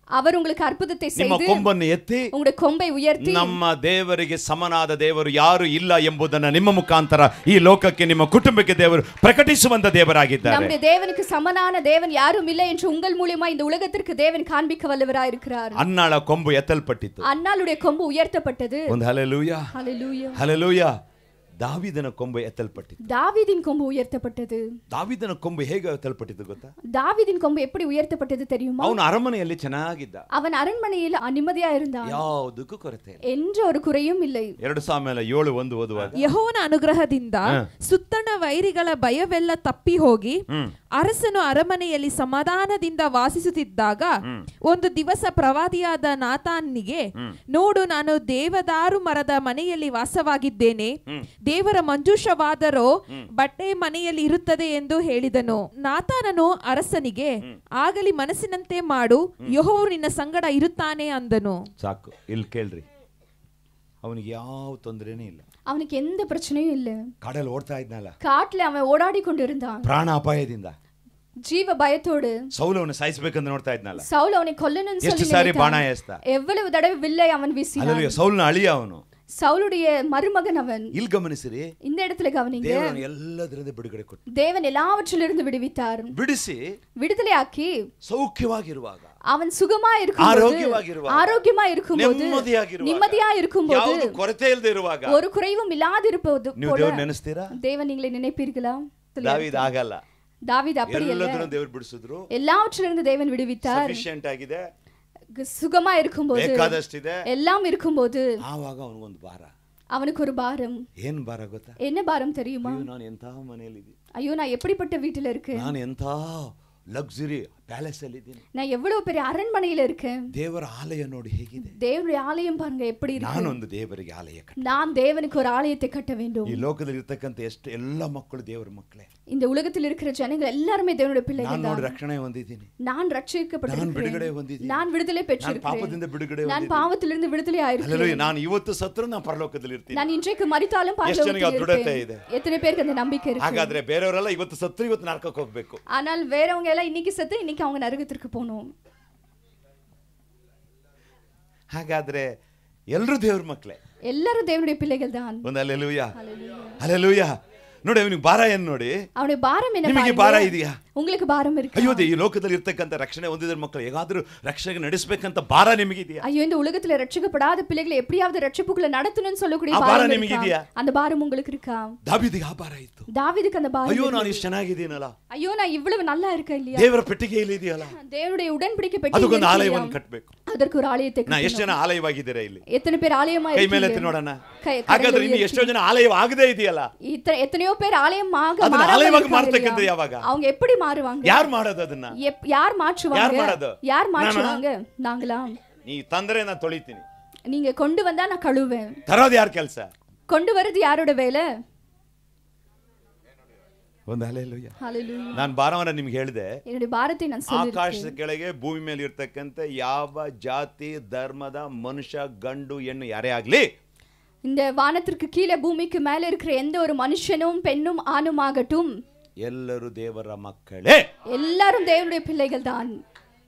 அவர் உங்களுக்கு அற்புதத்தை ನಿಮ್ಮ செய்து ಕೊಂಬನ್ನು ಎತ್ತಿ, உங்களுடைய கொம்பை உயர்த்தி, ನಮ್ಮ ದೇವರಿಗೆ ಸಮನಾದ ದೇವರು ಯಾರು ಇಲ್ಲ ಎಂಬುದನ್ನು ನಿಮ್ಮ ಮುಖಾಂತರ ಈ ಲೋಕಕ್ಕೆ, ನಿಮ್ಮ ಕುಟುಂಬಕ್ಕೆ ದೇವರು ಪ್ರಕಟಿಸುವಂತ ದೇವರಾಗಿದ್ದಾರೆ. நம்முடைய தேவனுக்கு சமனான தேவன் யாரும் இல்லை என்று உங்கள் மூலமா இந்த உலகத்திற்கு தேவன் காண்பிக்க வல்லவராய் இருக்கிறார். ಅನ್ನಾಳ ಕೊಂಬು ಎತ್ತಲ್ಪಟ್ಟಿತ್ತು, அன்னாளுடைய கொம்பு உயர்த்தப்பட்டது. ಒಂದು ಹಲ್ಲೆಲೂಯಾ. ஹalleluya. ಹಲ್ಲೆಲೂಯಾ. ದಾವೀದನ ಕೊಂಬು ಎತ್ತಲ್ಪಟ್ಟಿತ್ತು. தாவீதின் கொம்பு உயர்த்தப்பட்டது. ದಾವೀದನ ಕೊಂಬು ಹೇಗೆ ಎತ್ತಲ್ಪಟ್ಟಿತ್ತು ಗೊತ್ತಾ? தாவீதின் கொம்பு எப்படி உயர்த்தப்பட்டது தெரியுமா? ಅವನು ಅರಮನೆಯಲ್ಲಿ ಚೆನ್ನಾಗಿದ್ದ, அவன் அரண்மனையில் நிம்மதியா இருந்தான், ಯಾವುದಕ್ಕೂ ಕೊರತೆ ಇಲ್ಲ, என்ற ஒரு குறையும் இல்லை. 2 ಸಾಮುವೇಲ 7:1 ಓದುವಾಗ, ಯೆಹೋವನ ಅನುಗ್ರಹದಿಂದ ಸುತ್ತಣ ವೈರಿಗಳ ಭಯವೆಲ್ಲ ತಪ್ಪಿ ಹೋಗಿ ಅರಸನು ಅರಮನೆಯಲ್ಲಿ ಸಮಾಧಾನದಿಂದ ವಾಸಿಸುತ್ತಿದ್ದಾಗ ಒಂದು ದಿವಸ ಪ್ರವಾದಿಯಾದ ನಾತಾನಿಗೆ, ನೋಡು, ನಾನು ದೇವದಾರು ಮರದ ಮನೆಯಲ್ಲಿ ವಾಸವಾಗಿದ್ದೇನೆ, ದೇವರ ಮಂಜೂಷವಾದರೋ ಬಟ್ಟೆ ಮನೆಯಲ್ಲಿ ಇರುತ್ತದೆ ಎಂದು ಹೇಳಿದನು. ನಾತಾನನು ಅರಸನಿಗೆ, ಆಗಲಿ, ಮನಸ್ಸಿನಂತೆ ಮಾಡು, ಯೆಹೋವನು ನಿನ್ನ ಸಂಗಡ ಇರುತ್ತಾನೆ ಅಂದನು. ಸಾಕು, ಇಲ್ಲಿ ಕೇಳ್ರಿ, ಅವನಿಗೆ ಯಾವ ತೊಂದರೆನೇ ಇಲ್ಲ, அவனுக்கு எந்த பிரச்சனையும் இல்ல. ಕಾಡಲ್ಲಿ ಓಡ್ತಾ ಇದ್ನಲ್ಲ, காட்டுல அவன் ஓடாடி கொண்டிருந்தான், ಪ್ರಾಣ ಅಪಾಯದಿಂದ, ಜೀವ ಭಯத்தோடு ಸೌಲ್ ಅವನು ಸಾಯಿಸಬೇಕಂತ ನೋಡ್ತಾ ಇದ್ನಲ್ಲ. ಸೌಲ್ ಅವனை கொல்லணும்னு ಎಷ್ಟು சொல்லி ಸಾರಿ ಬಾಣ ಎಸ್ತ, எவ்வளவு தடவை வில்லை அவன் வீசினான். ಹಲ್ಲೆಲೂಯಾ. ಸೌಲ್ನ ಅಳಿಯ ಅವನು, சவுலுடைய மருமகன் அவன். ಇಲ್ಲಿ ಗಮನಿಸಿರಿ, இந்த இடத்துல கவனிங்க, ದೇವರು ಎಲ್ಲದರಿಂದ ಬಿಡುಗಡೆ ಕೊಟ್ಟು, தேவன் எல்லாவற்றிலிருந்து விடுவித்தார், ಬಿಡಿಸಿ விடுதலையாக்கி ಸೌಖ್ಯವಾಗಿರುವಾಗ, அவன் சுகமா இருக்கும்போது, ஆரோக்கியமா இருக்கும்போது, நிம்மதியா இருக்கும்போது, ಯಾವುದು ಕೊರತೆ ಇಲ್ಲದೆ ಇರುವಾಗ, ஒரு குறைவும் இல்லாதிருப்பது ನೀವು ದೇವರು ನೆನೆಸ್ತೀರಾ? தேவன் நீங்களே நினைப்பீர்களா? ದಾವೀದ ಆಗಲ್ಲ. ದಾವೀದ அப்படி இல்ல, ಎಲ್ಲದರಿಂದ ದೇವರು ಬಿಡಿಸಿದ್ರು, எல்லாவற்றிலிருந்து தேவன் விடுவித்தார். ಸಫಿಷಿಯಂಟ್ ಆಗಿದೆ, சுகமா இருக்கும்போது, ಬೇಕಾದಷ್ಟಿದೆ, எல்லாம் இருக்கும்போது, ಆವಾಗ ಅವನಿಗೊಂದು ಭಾರ. அவனுக்கு ஒரு பாரம். ಏನ್ ಭಾರ ಗೊತ್ತಾ? என்ன பாரம் தெரியுமா? ನಾನು ಎಂತ ಮನೆಯಲ್ಲಿ ಇದ್ದೀನಿ, ஐயோ நான் எப்படிப்பட்ட வீட்டுல இருக்கேன், ನಾನು ಎಂತ ಲಕ್ಸುರಿ ಪ್ಯಾಲೇಸ್ ಅಲ್ಲಿ ಇದ್ದೀನಿ, நான் எவ்வளவு பெரிய அரண்மனையில இருக்கேன், ದೇವರ ಆಲಯ ನೋಡಿ ಹೇಗಿದೆ, தேவனுடைய ஆலயம் பாருங்க எப்படி இருக்கு, ನಾನೊಂದು ದೇವರಿಗೆ ಆಲಯ ಕಟ್ಟ, நான் தேவனுக்கு ஒரு ஆலயத்தை கட்ட வேண்டும். ಈ ಲೋಕದಲ್ಲಿ ಇರತಕ್ಕಂತ ಎಷ್ಟು ಎಲ್ಲ ಮಕ್ಕಳು ದೇವರ ಮಕ್ಕಳೇ, இந்த உலகத்தில் இருக்கிற ஜனங்கள் எல்லாரும் தேவனுடைய பிள்ளைகள் ನಾನು தான். ನೋಡಿ ರಕ್ಷಣೆ ಹೊಂದಿದ್ದೀನಿ, நான் ரட்சிக்கப்பட்டிருக்கிறேன், ನಾನು ಬಿಡುಗಡೆ ಹೊಂದಿದ್ದೀನಿ, நான் விடுதலை ನಾನು பெற்றிருக்கிறேன், ಪಾಪದಿಂದ ಬಿಡುಗಡೆ நான் ಹೊಂದಿದ್ದೀನಿ. பாவத்திலிருந்து விடுதலை ஆயிருக்கிறேன். ಹಲ್ಲೆಲೂಯಾ. ನಾನು ಇವತ್ತು ಸತ್ರು ನಾನು ಪರಲೋಕದಲ್ಲಿ ಇರ್ತೀನಿ. நான் இன்றைக்கு மரித்தாலும் ಎಷ್ಟು ಜನಕ್ಕೆ ಆ பரலோகத்தில் ದೃಢತೆ இருப்பேன். ಇದೆ? எத்தனை பேருக்கு அந்த நம்பிக்கை இருக்கு? ಹಾಗಾದ್ರೆ ಬೇರೆಯವರೆಲ್ಲ ಇವತ್ತು ಸತ್ರು ಇವತ್ತು ನರಕಕ್ಕೆ ಹೋಗ್ಬೇಕು. ஆனால் வேறவங்க எல்லாம் இன்னைக்கு செத்து இன்னைக்கு அவங்க நரகத்திற்கு போகணும். ಹಾಗಾದ್ರೆ ಎಲ್ಲರೂ ದೇವ್ರ ಮಕ್ಕಳೇ, எல்லாரும் தேவனுடைய பிள்ளைகள் தான். ಒಂದು ಹಲ್ಲೆಲೂಯಾ, ಹಲ್ಲೆಲೂಯಾ. ನೋಡಿ ಅವನಿಗೆ ಭಾರ ಏನು ನೋಡಿ, அவனுடைய பாரம் என்ன ನಿಮಗೆ பாருங்க. ಭಾರ ಇದೆಯಾ? உங்களுக்கு பாரம் இருக்கு. ಅಯ್ಯೋ ಈ ಲೋಕದಲ್ಲಿ ಇರ್ತಕ್ಕಂಥ ರಕ್ಷಣೆ ಹೊಂದಿದ ಮಕ್ಕಳು ಹೇಗಾದ್ರೂ ರಕ್ಷಣೆ ನಡೆಸಬೇಕಂತ ಭಾರ ನಿಮಗಿದೆಯಾ? ஐயோ இந்த உலகத்துல ரட்சிக்கப்படாத பிள்ளைகளை எப்படியாவது ரட்சிப்புக்குள்ள நடத்தணும்னு சொல்லக்கூடிய ಆ ಭಾರ பாரம் ನಿಮಗಿದೆಯಾ? இருக்கா? அந்த பாரம் உங்களுக்கு இருக்கா? ದಾವೀದಿಗೆ ಆ ಭಾರ ಇತ್ತು. தாவீதுக்கு அந்த பாரம் ಅಯ್ಯೋ இருந்தது. ನಾನು ಇಷ್ಟು ಚೆನ್ನಾಗಿದ್ದೀನಲ್ಲ, ஐயோ நான் ಇவ்வளவு நல்லா இருக்கேன் இல்லையா? ದೇವರ ಪೆಟ್ಟಿಗೆಯಲ್ಲಿ ಇದೆಯಲ್ಲ, தேவனுடைய உடன்படிக்கை பெட்டி ಅದಕ್ಕೊಂದು ಆಲಯವನ್ನು ಕಟ್ಟಬೇಕು. அதற்கு ஒரு ஆலயத்தை ನಾ கட்டணும். ಎಷ್ಟು ಜನ ಆಲಯವಾಗಿದ್ದೀರಾ ಇಲ್ಲಿ? எத்தனை பேர் ஆலயமா ಕೈ ಮೇಲೆ இருக்கீங்க? ಎತ್ತಿ ನೋಡೋಣ. கை- ಹಾಗಾದ್ರೆ கரங்களை ಇನ್ನು உயர்த்தி. ಎಷ್ಟೋ ಜನ ಆಲಯವಾಗದೇ ಇದೆಯಲ್ಲ, எத்தனையோ பேர் ஆலயமாக ಅದನ್ನ மாறாமல் ಆಲಯವಾಗಿ இருக்காங்க ಮಾಡ್ತಕ್ಕಂಥ இல்லையா? ಯಾವಾಗ? அவங்க எப்படி மாறுவாங்க? ಯಾರು ಮಾಡೋದು ಅದನ್ನ? யார் யார் மாற்றுவாங்க? ಮಾಡೋದು? யார் மாற்றுவாங்க? நாங்களா? ನೀ ತಂದ್ರೆ ನಾನು ತೊಳಿತೀನಿ, நீங்க கொண்டு வந்தா நான் கழுவேன். ತರೋದು ಯಾರ ಕೆಲಸ? கொண்டு வரது யாரோட வேலை? ಒಂದು ಹಲ್ಲೆಲೂಯಾ. ஹalleluya. ನಾನು ಭಾರವನ್ನ ನಿಮ್ಗೆ ಹೇಳಿದೆ, என்னுடைய பாரத்தை நான் ಆಕಾಶದ சொல்லிருக்கேன். ಕೆಳಗೆ ಭೂಮಿ ಮೇಲೆ ಇರ್ತಕ್ಕಂಥ ಯಾವ ಜಾತಿ ಧರ್ಮದ ಮನುಷ್ಯ ಗಂಡು ಹೆಣ್ಣು ಯಾರೇ ಆಗ್ಲಿ, இந்த வானத்திற்கு கீழே பூமிக்கு மேல இருக்கிற எந்த ஒரு மனுஷனும் பெண்ணும் ஆணும் ஆகட்டும், ಎಲ್ಲರೂ ದೇವರ ಮಕ್ಕಳೇ. எல்லாரும் தேவனுடைய பிள்ளைகள் தான்.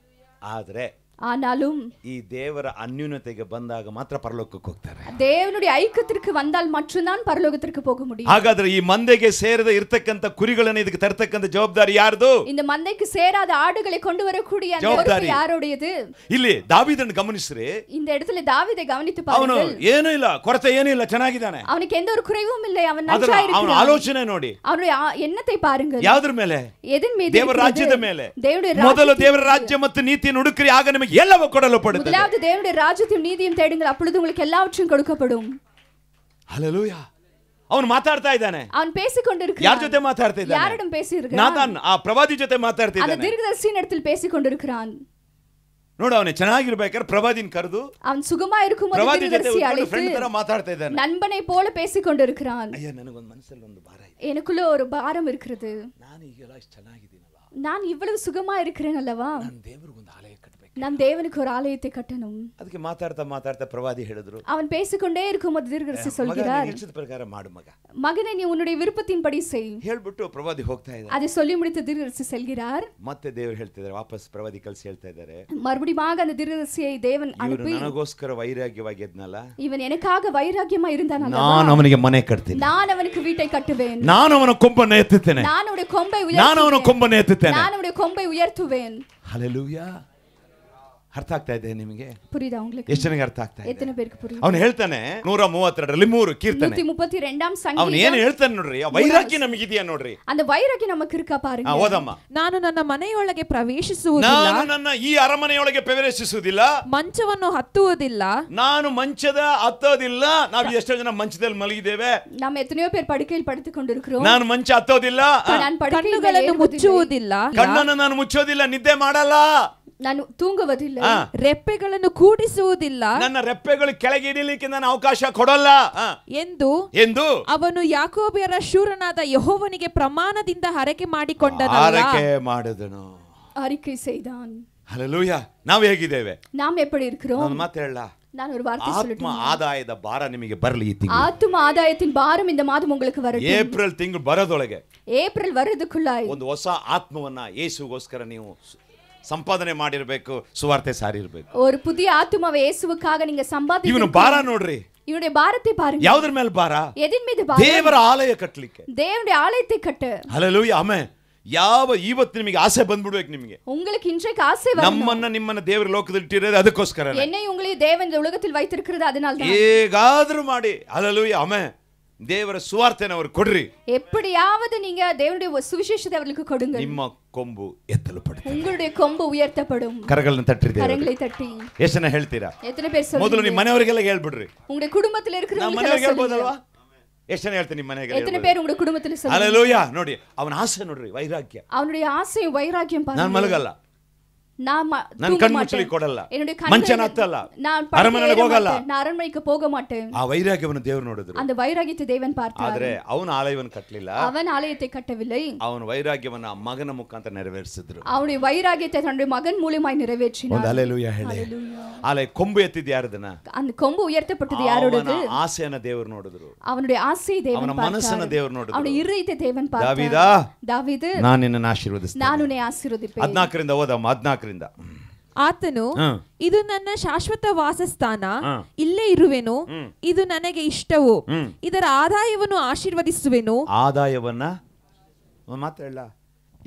ಆದ್ರೆ ஆனாலும் ಈ ದೇವರ ಅನ್ಯೂನ್ಯತೆಗೆ ಬಂದಾಗ ಮಾತ್ರ ಪರಲೋಕಕ್ಕೆ ಹೋಗ್ತಾರೆ. தேவனுடைய ஐக்கியத்திற்கு வந்தால் மட்டும்தான் பரலோகத்திற்கு போக முடியும். ಹಾಗಾದ್ರೆ ಈ ಮಂದೆಗೆ ಸೇರದ ಇರ್ತಕ್ಕಂಥ ಕುರಿಗಳನ್ನ ಇದಕ್ಕೆ ತರ್ತಕ್ಕಂಥ ಜವಾಬ್ದಾರಿ ಯಾರ್ದು? இந்த மந்தைக்கு சேராத ஆடுகளை கொண்டு வரக்கூடிய அந்த பொறுப்பு யாருடையது? ಇಲ್ಲಿ ದಾವೀದನ್ನು ಗಮನಿಸ್ರಿ, இந்த இடத்துல தாவீதை கவனித்து ಅವನು பாருங்கள். ಏನೂ ಇಲ್ಲ, ಕೊರತೆ ಏನೂ ಇಲ್ಲ, ಚೆನ್ನಾಗಿದ್ದಾನೆ. அவனுக்கு எந்த ஒரு குறைவும் இல்லை, அவன் ಅದರ நன்றாக ಅವನ இருக்கிறான். ಆಲೋಚನೆ ನೋಡಿ, அவனுடைய எண்ணத்தை பாருங்கள். ಯಾವ್ದ್ರ ಮೇಲೆ? எதன் மீது? ದೇವರ ರಾಜ್ಯದ ಮೇಲೆ. தேவனுடைய ಮೊದಲು ದೇವರ ರಾಜ್ಯ ಮತ್ತು ನೀತಿಯನ್ನು ಹುಡುಕ್ರಿ, ಆಗ ನಿಮಗೆ ಎಲ್ಲವೂ ಕೊಡಲ್ಪಡುತ್ತದೆ. முதலாவது தேவனுடைய ராஜ்யத்தையும் நீதியும் தேடுங்கள், அப்பொழுது உங்களுக்கு எல்லாவற்றும் கொடுக்கப்படும். ಹಲ್ಲೆಲೂಯಾ. ಅವನು ಮಾತಾಡ್ತಾ ಇದ್ದಾನೆ. அவன் பேசிக் கொண்டிருக்கிறான். ಯಾರ ಜೊತೆ ಮಾತಾಡ್ತಾ ಇದ್ದಾನೆ? யாரிடம் பேசியிருக்கிறான்? ನಾತಾನ್ ಆ ಪ್ರವಾದಿ ಜೊತೆ ಮಾತಾಡ್ತಾ அந்த ಇದ್ದಾನೆ. தீர்க்கதரிசியின் இடத்தில் பேசிக் கொண்டிருக்கிறான். ನೋಡು, ಅವನೇ ಚೆನ್ನಾಗಿರ್ಬೇಕಾದ್ರೆ ಪ್ರವಾದಿನ ಕರೆದು அவன் சுகமா இருக்கும்போது ಪ್ರವಾದಿ ಜೊತೆ தீர்க்கதரிசி ಫ್ರೆಂಡ್ ತರ அழைத்து ಮಾತಾಡ್ತಾ ಇದ್ದಾನೆ. நண்பனை போல பேசிக் கொண்டிருக்கிறான். ಅಯ್ಯ, ನನಗೊಂದು ಮನಸ್ಸಲ್ಲಿ ಒಂದು ಭಾರ ಇದೆ, எனக்குள்ள ஒரு பாரம் இருக்கிறது. ನಾನು ಈಗೆಲ್ಲ ಇಷ್ಟು ಚೆನ್ನಾಗಿದ್ದೀನಲ್ಲ, நான் இவ்வளவு சுகமா இருக்கிறேன் அல்லவா, ನಾನು ದೇವರಿಗೊಂದು ಆಲಯ ಕಟ್ಟಬೇಕು. நான் தேவனுக்கு ஒரு ஆலயத்தை கட்டணும். ಅದಕ್ಕೆ ಮಾತಾಡ್ತಾ ಮಾತಾಡ್ತಾ ಪ್ರವಾದಿ ಹೇಳಿದ್ರು, அவன் பேசிக்கொண்டே இருக்கும்போது தீர்க்கதரிசி சொல்கிறார், ಇಷ್ಟದ ಪ್ರಕಾರ ಮಾಡು ಮಗ, மகனே நீ உன்னுடைய விருப்பத்தின்படி செய். ಹೇಳ್ಬಿಟ್ಟು ಪ್ರವಾದಿ ಹೋಗ್ತಾ ಇದ್ದಾರೆ. அதை சொல்லி முடித்த தீர்க்கதரிசி செல்கிறார். ಮತ್ತೆ ದೇವರು ಹೇಳ್ತಿದ್ದಾರೆ, ವಾಪಸ್ ಪ್ರವಾದಿ ಕಳಿಸಿ ಹೇಳ್ತಾ ಇದ್ದಾರೆ, மறுபடியும் அந்த தீர்க்கதரிசியை தேவன் ಇವರು அனுப்பி, ನನಗೋಸ್ಕರ ವೈರಾಗ್ಯವಾಗಿ ಇದ್ನಲ್ಲ, இவன் எனக்காக வைராக்கியமா இருந்தான் அல்லவா, ನಾನು ಅವನಿಗೆ ಮನೆ ಕಟ್ತೀನಿ, நான் அவனுக்கு வீட்டை கட்டுவேன், ನಾನು ಅವನ ಕೊಂಬನ್ನು ಎತ್ತುತ್ತೇನೆ, நான் அவனுடைய கொம்பை ನಾನು ಅವನ உயர்த்துவேன், ಕೊಂಬನ್ನು ಎತ್ತುತ್ತೇನೆ. நான் அவனுடைய கொம்பை உயர்த்துவேன். ಹಲ್ಲೆಲೂಯಾ. ಅರ್ಥ ಆಗ್ತಾ ಇದೆ ನಿಮಗೆ? புரியுதா உங்களுக்கு? ಎಷ್ಟು ಜನಕ್ಕೆ ಅರ್ಥ ಆಗ್ತಾ ಇದೆ? எத்தனை பேருக்கு புரியுது? ಅವನು ಹೇಳ್ತಾನೆ 132ರಲ್ಲಿ 3 ಕೀರ್ತನೆ, 132ாம் ಅವನು ಏನು சங்கீதம். ಹೇಳ್ತಾನೆ ನೋಡ್ರಿ, ಆ ವೈರಾಗ್ಯ ನಮಗಿದೆಯಾ ನೋಡ್ರಿ. அந்த வைராக்கியம் நமக்கு இருக்கா பாருங்க. ಓದಮ್ಮ. ನಾನು ನನ್ನ ಮನೆಯೊಳಗೆ ಪ್ರವೇಶಿಸುವುದಿಲ್ಲ, ನಾನು ನನ್ನ ಈ ಅರಮನೆಯೊಳಗೆ ಪ್ರವೇಶಿಸುವುದಿಲ್ಲ, ಮಂಚವನ್ನು ಹತ್ತುವುದಿಲ್ಲ, ನಾನು ಮಂಚದ ಹತ್ತೋದಿಲ್ಲ. ನಾವು ಎಷ್ಟೋ ಜನ ಮಂಚದಲ್ಲಿ ಮಲಗಿದ್ದೇವೆ, நாம் எத்தனையோ பேர் படுக்கையில் படுத்துக் கொண்டிருக்கிறோம். ನಾನು ಮಂಚ ಹತ್ತೋದಿಲ್ಲ, நான் படுக்கையில் ಕಣ್ಣುಗಳನ್ನು ஏறுவதில்லை. ಮುಚ್ಚುವುದಿಲ್ಲ, ಕಣ್ಣನ್ನು ನಾನು ಮುಚ್ಚೋದಿಲ್ಲ, ನಿದ್ದೆ ಮಾಡಲ್ಲ, நான் தூங்குவதில்லை, ರೆಪ್ಪೆಗಳನ್ನು ಕೂಡಿಸುವುದಿಲ್ಲ ನನ್ನ ರೆಪ್ಪೆಗಳು ಕೆಳಗೆ ಇಡಲಿಕ್ಕೆ ನಾನು ಅವಕಾಶ ಕೊಡಲ್ಲ ಎಂದು ಅವನು ಯಾಕೋಬ್ಯರ ಶೂರನಾದ ಯೆಹೋವನಿಗೆ ಪ್ರಮಾಣದಿಂದ ಹರಕೆ ಮಾಡಿಕೊಂಡನು. அறிக்கை செய்தான். ಹಲ್ಲೆಲೂಯಾ. ನಾವು ಹೇಗಿದ್ದೇವೆ? நாம் எப்படி இருக்கிறோம்? ನಾನು ಮಾತು ಹೇಳಲ್ಲ, நான் ஒரு வார்த்தை ಆತ್ಮ சொல்லட்டும். ಆದಾಯದ ಭಾರ ನಿಮಗೆ ಬರಲಿ ಈ ತಿಂಗಳು. ஆத்தும ஆதாயத்தின் பாரம் இந்த மாதம் உங்களுக்கு வரட்டும். ಏಪ್ರಿಲ್ ತಿಂಗಳು ಬರೋದೊಳಗೆ ಏಪ್ರಿಲ್ ವರದಕ್ಕುಳ್ಳಾಯಿ ಒಂದು ಹೊಸ ಆತ್ಮವನ್ನ ಯೇಸುಗೋಸ್ಕರ ನೀವು ಸಂಪಾದನೆ ಮಾಡಿರಬೇಕು, ಸುವಾರ್ತೆ ಸಾರಿರಬೇಕು. ஒரு புதிய ஆத்துமாவை இயேசுவுக்காக நீங்க சம்பாதிக்க. ಇವನು ಭಾರ ನೋಡ್ರಿ, இவனுடைய பாரத்தை பாருங்க. ಯಾವುದರ ಮೇಲೆ ಭಾರ? எதின் மீது பாரம்? ದೇವರ ಆಲಯ ಕಟ್ಟಲಿಕ್ಕೆ, தேவனுடைய ஆலயத்தை கட்ட. Hallelujah, amen. ಯಾವ ಇವತ್ತು ನಿಮಗೆ ಆಸೆ ಬಂದ್ಬಿಡ್ಬೇಕು, ನಿಮಗೆ உங்களுக்கு இன்றைக்கு ஆசை வரணும். ನಿಮ್ಮನ್ನ ದೇವರ ಲೋಕದಲ್ಲಿ ಇಟ್ಟಿರೋದು ಅದಕ್ಕೋಸ್ಕರ. என்னை உங்களை தேவன் இந்த உலகத்தில் வைத்திருக்கிறது அதனால தான். ಹೇಗಾದರೂ ಮಾಡಿ, ಹಲ್ಲೆಲೂಯಾ, ಆಮೆನ್, ದೇವರ ಸುವಾರ್ತೆನ ಅವರು ಕೊಡ್ರಿ. எப்படியாவது நீங்க தேவனுடைய சுவிசேஷத்தை அவர்களுக்கு கொடுங்க. ನಿಮ್ಮ ಕೊಂಬು ಎತ್ತಲ್ಪಡುತ್ತೆ, உங்களுடைய கொம்பு உயர்த்தப்படும். ಕರಗಳನ್ನು ತಟ್ಟಿರಿ, கரங்களை தட்டி. ಎಷ್ಟು ಜನ ಹೇಳ್ತೀರಾ? எத்தனை பேர் சொல்றீங்க? ಮೊದಲು ನಿಮ್ಮ ಮನೆಯವರಿಗೆಲ್ಲ ಹೇಳ್ಬಿಡ್ರಿ. உங்களுடைய குடும்பத்தில் இருக்கிறவங்களுக்கு ಮನೆಯವರಿಗೆ ಹೇಳ್ಬೋದಲ್ವಾ? ಎಷ್ಟು ಜನ ಹೇಳ್ತೀನಿ ನಿಮ್ಮ ಮನೆಗೆ? எத்தனை பேர் உங்களுடைய குடும்பத்தில் சொல்றீங்க? ಹಲ್ಲೆಲೂಯಾ. ನೋಡಿ, ಅವನ ಆಸೆ ನೋಡ್ರಿ, ವೈರಾಗ್ಯ. அவனுடைய ஆசை வைராக்கியம் பாருங்க. ನಾನು ಮಲಗಲ್ಲ, நான் ಕಣ್ಮುಚ್ಚಲಿ ಕೊಡಲ್ಲ, ಮಂಚನ ಹತ್ತಲ್ಲ, ಅರಮನೆಗೆ ಹೋಗಲ್ಲ, நான் அரண்மனைக்கு போக மாட்டேன். ಆ ವೈರಾಗ್ಯವನ್ನು ದೇವರು ನೋಡಿದ್ರು. அந்த வைராகியத்தை தேவன் பார்த்தார். ಆದ್ರೆ ಅವನ ಆಲಯವನ್ನು ಕಟ್ಟಲಿಲ್ಲ, அவன் ஆலயத்தை கட்டவில்லை. ಅವನ ವೈರಾಗ್ಯವನ್ನ ಮಗನ ಮುಖಾಂತರ ನೆರವೇರಿಸಿದ್ರು. அவனுடைய வைராகியத்தை தன்னுடைய மகன் மூலமாய் நிறைவேற்றினார். ಒಂದು ಹಲ್ಲೆಲೂಯಾ ಹೇಳಿ. ಆಲಯ ಕೊಂಬು ಎತ್ತಿದ ಯಾರದನ? அந்த கொம்பு உயர்த்தப்பட்டது யாரோடது? ಆಸೆಯನ್ನ ದೇವರು ನೋಡಿದ್ರು. அவனுடைய ஆசை தேவன் பார்த்தார். ಅವನ ಮನಸ್ಸನ್ನ ದೇವರು ನೋಡಿದ್ರು. ಅವನ ಇದಯத்தை ದೇವನ್ பார்த்தார். ದಾವೀದ, ನಾನು ನಿನ್ನನ್ನು ಆಶೀರ್ವದಿಸ್ತೇನೆ, ನಾನು ನಿನ್ನನ್ನು ಆಶೀರ್ವದಿಪೇನೆ. 14ರಿಂದ ಓದಮ್ಮ, 14ರಿಂದ. ಆತನು, ಇದು ನನ್ನ ಶಾಶ್ವತ ವಾಸಸ್ಥಾನ, ಇಲ್ಲೇ ಇರುವೆನು, ಇದು ನನಗೆ ಇಷ್ಟವು, ಇದರ ಆದಾಯವನ್ನು ಆಶೀರ್ವದಿಸುವೆನು. ಆದಾಯವನ್ನ ಮಾತಾಡಲ್ಲ,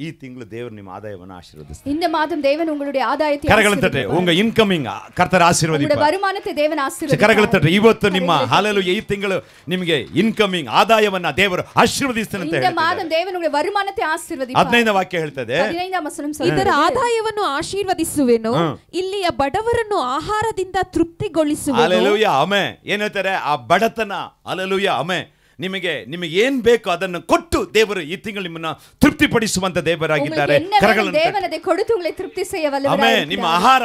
ಈ ತಿಂಗಳು ದೇವರು ನಿಮ್ಮ ಆದಾಯವನ್ನು ಆಶೀರ್ವದಿಸ್ತಾರೆ. இந்த மாதம் தேவன் உங்களுடைய ஆதாயத்தை ಕರಗಳನ್ನು ತಟ್ಟೆ, ಉಂಗ ಇನ್ಕಮಿಂಗ್ ಕರ್ತರ್ ಆಶೀರ್ವದಿಪ. உங்களுடைய வருமானத்தை தேவன் ஆசீர்வதிப்பார். ಕರಗಳನ್ನು ತಟ್ಟೆ, ಇವತ್ತು ನಿಮ್ಮ ಹಲ್ಲೆಲೂಯಾ, ಈ ತಿಂಗಳು ನಿಮಗೆ ಇನ್ಕಮಿಂಗ್ ಆದಾಯವನ್ನ ದೇವರು ಆಶೀರ್ವದಿಸ್ತಾನೆ ಅಂತ ಹೇಳ್ತಾರೆ. இந்த மாதம் தேவன் உங்களுடைய வருமானத்தை ஆசீர்வதிப்பார். 15ನೇ ವಾಕ್ಯ ಹೇಳ್ತದೆ, 15ನೇ ವಚನ சொல்லுது, ಇದರ ಆದಾಯವನ್ನು ಆಶೀರ್ವದಿಸುವೆನು, ಇಲ್ಲಿಯ ಬಡವರನ್ನು ಆಹಾರದಿಂದ ತೃಪ್ತಿಗೊಳಿಸುವೆನು. Hallelujah, amen. ಏನು ಹೇಳ್ತಾರೆ? ಆ ಬಡತನ, ಹಲ್ಲೆಲೂಯಾ, ಆಮೆನ್, ನಿಮಗೆ ಏನ್ ಬೇಕು ಅದನ್ನು ಕೊಟ್ಟು ದೇವರು ಈ ತಿಂಗಳು ನಿಮ್ಮನ್ನ ತೃಪ್ತಿಪಡಿಸುವಂತ ದೇವರಾಗಿದ್ದಾರೆ. ನಿಮ್ಮ ಆಹಾರ,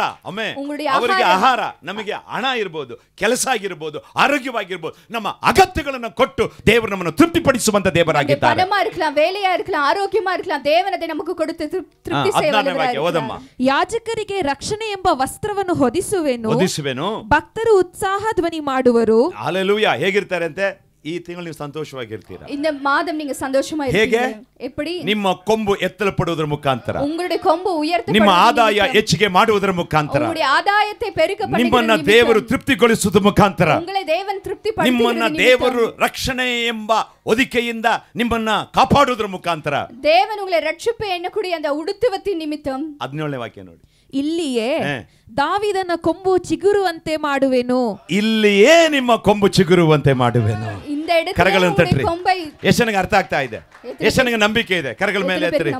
ಅವರಿಗೆ ಆಹಾರ, ನಮಗೆ ಹಣ ಇರಬಹುದು, ಕೆಲಸ ಆಗಿರಬಹುದು, ಆರೋಗ್ಯವಾಗಿರ್ಬೋದು, ನಮ್ಮ ಅಗತ್ಯಗಳನ್ನು ಕೊಟ್ಟು ದೇವರು ನಮ್ಮನ್ನು ತೃಪ್ತಿಪಡಿಸುವಂತ ದೇವರಾಗಿದ್ದಾರೆ. ಯಾಜಕರಿಗೆ ರಕ್ಷಣೆ ಎಂಬ ವಸ್ತ್ರವನ್ನು ಹೊದಿಸುವೆನು, ಭಕ್ತರು ಉತ್ಸಾಹ ಧ್ವನಿ ಮಾಡುವರು. ಹಲ್ಲೆಲೂಯಾ. ಹೇಗಿರ್ತಾರೆ ಅಂತೆ? ಈ ತಿಂಗಳು ನೀವು ಸಂತೋಷವಾಗಿರ್ತೀರಾ. இந்த மாதம் நீங்க சந்தோஷமா ಹೇಗೆ? எப்படி? ನಿಮ್ಮ ಕೊಂಬು ಎತ್ತಲ್ಪಡುವುದರ ಮುಖಾಂತರ, உங்களுடைய கொம்பு உயர்த்தப்படுவது, ನಿಮ್ಮ ಆದಾಯ ಹೆಚ್ಚಿಗೆ ಮಾಡುವುದರ ಮುಖಾಂತರ, உங்களுடைய ஆதாயத்தை பெருக்கப்படுகிறது, ನಿಮ್ಮನ್ನ ದೇವರು ತೃಪ್ತಿಗೊಳಿಸುವುದರ ಮುಖಾಂತರ, உங்களை தேவன் திருப்திಪಡಿಸುವುದರ ನಿಮ್ಮನ್ನ ದೇವರು ರಕ್ಷಣೆ ಎಂಬ ಹೊದಿಕೆಯಿಂದ ನಿಮ್ಮನ್ನ ಕಾಪಾಡುವುದರ ಮುಖಾಂತರ, தேவன் உங்களை ரட்சிப்பு எண்ணக்கூடிய அந்த உடுத்துவத்தின் நிமித்தம். 17ನೇ ವಾಕ್ಯ ನೋಡಿ, ಇಲ್ಲಿಯೇ ದಾವೀದನ ಕೊಂಬು ಚಿಗುರುವಂತೆ ಮಾಡುವೆನು. ಇಲ್ಲಿಯೇ ನಿಮ್ಮ ಕೊಂಬು ಚಿಗುರುವಂತೆ ಮಾಡುವೆನು. ಕರಗಳನ್ನು ತಟ್ರಿ. ಯೆಶನಿಗೆ ಅರ್ಥ ಆಗ್ತಾ ಇದೆ, ಯೆಶನಿಗೆ ನಂಬಿಕೆ ಇದೆ. ಕರಗಳ ಮೇಲೆ ಎತ್ತಿರಿ.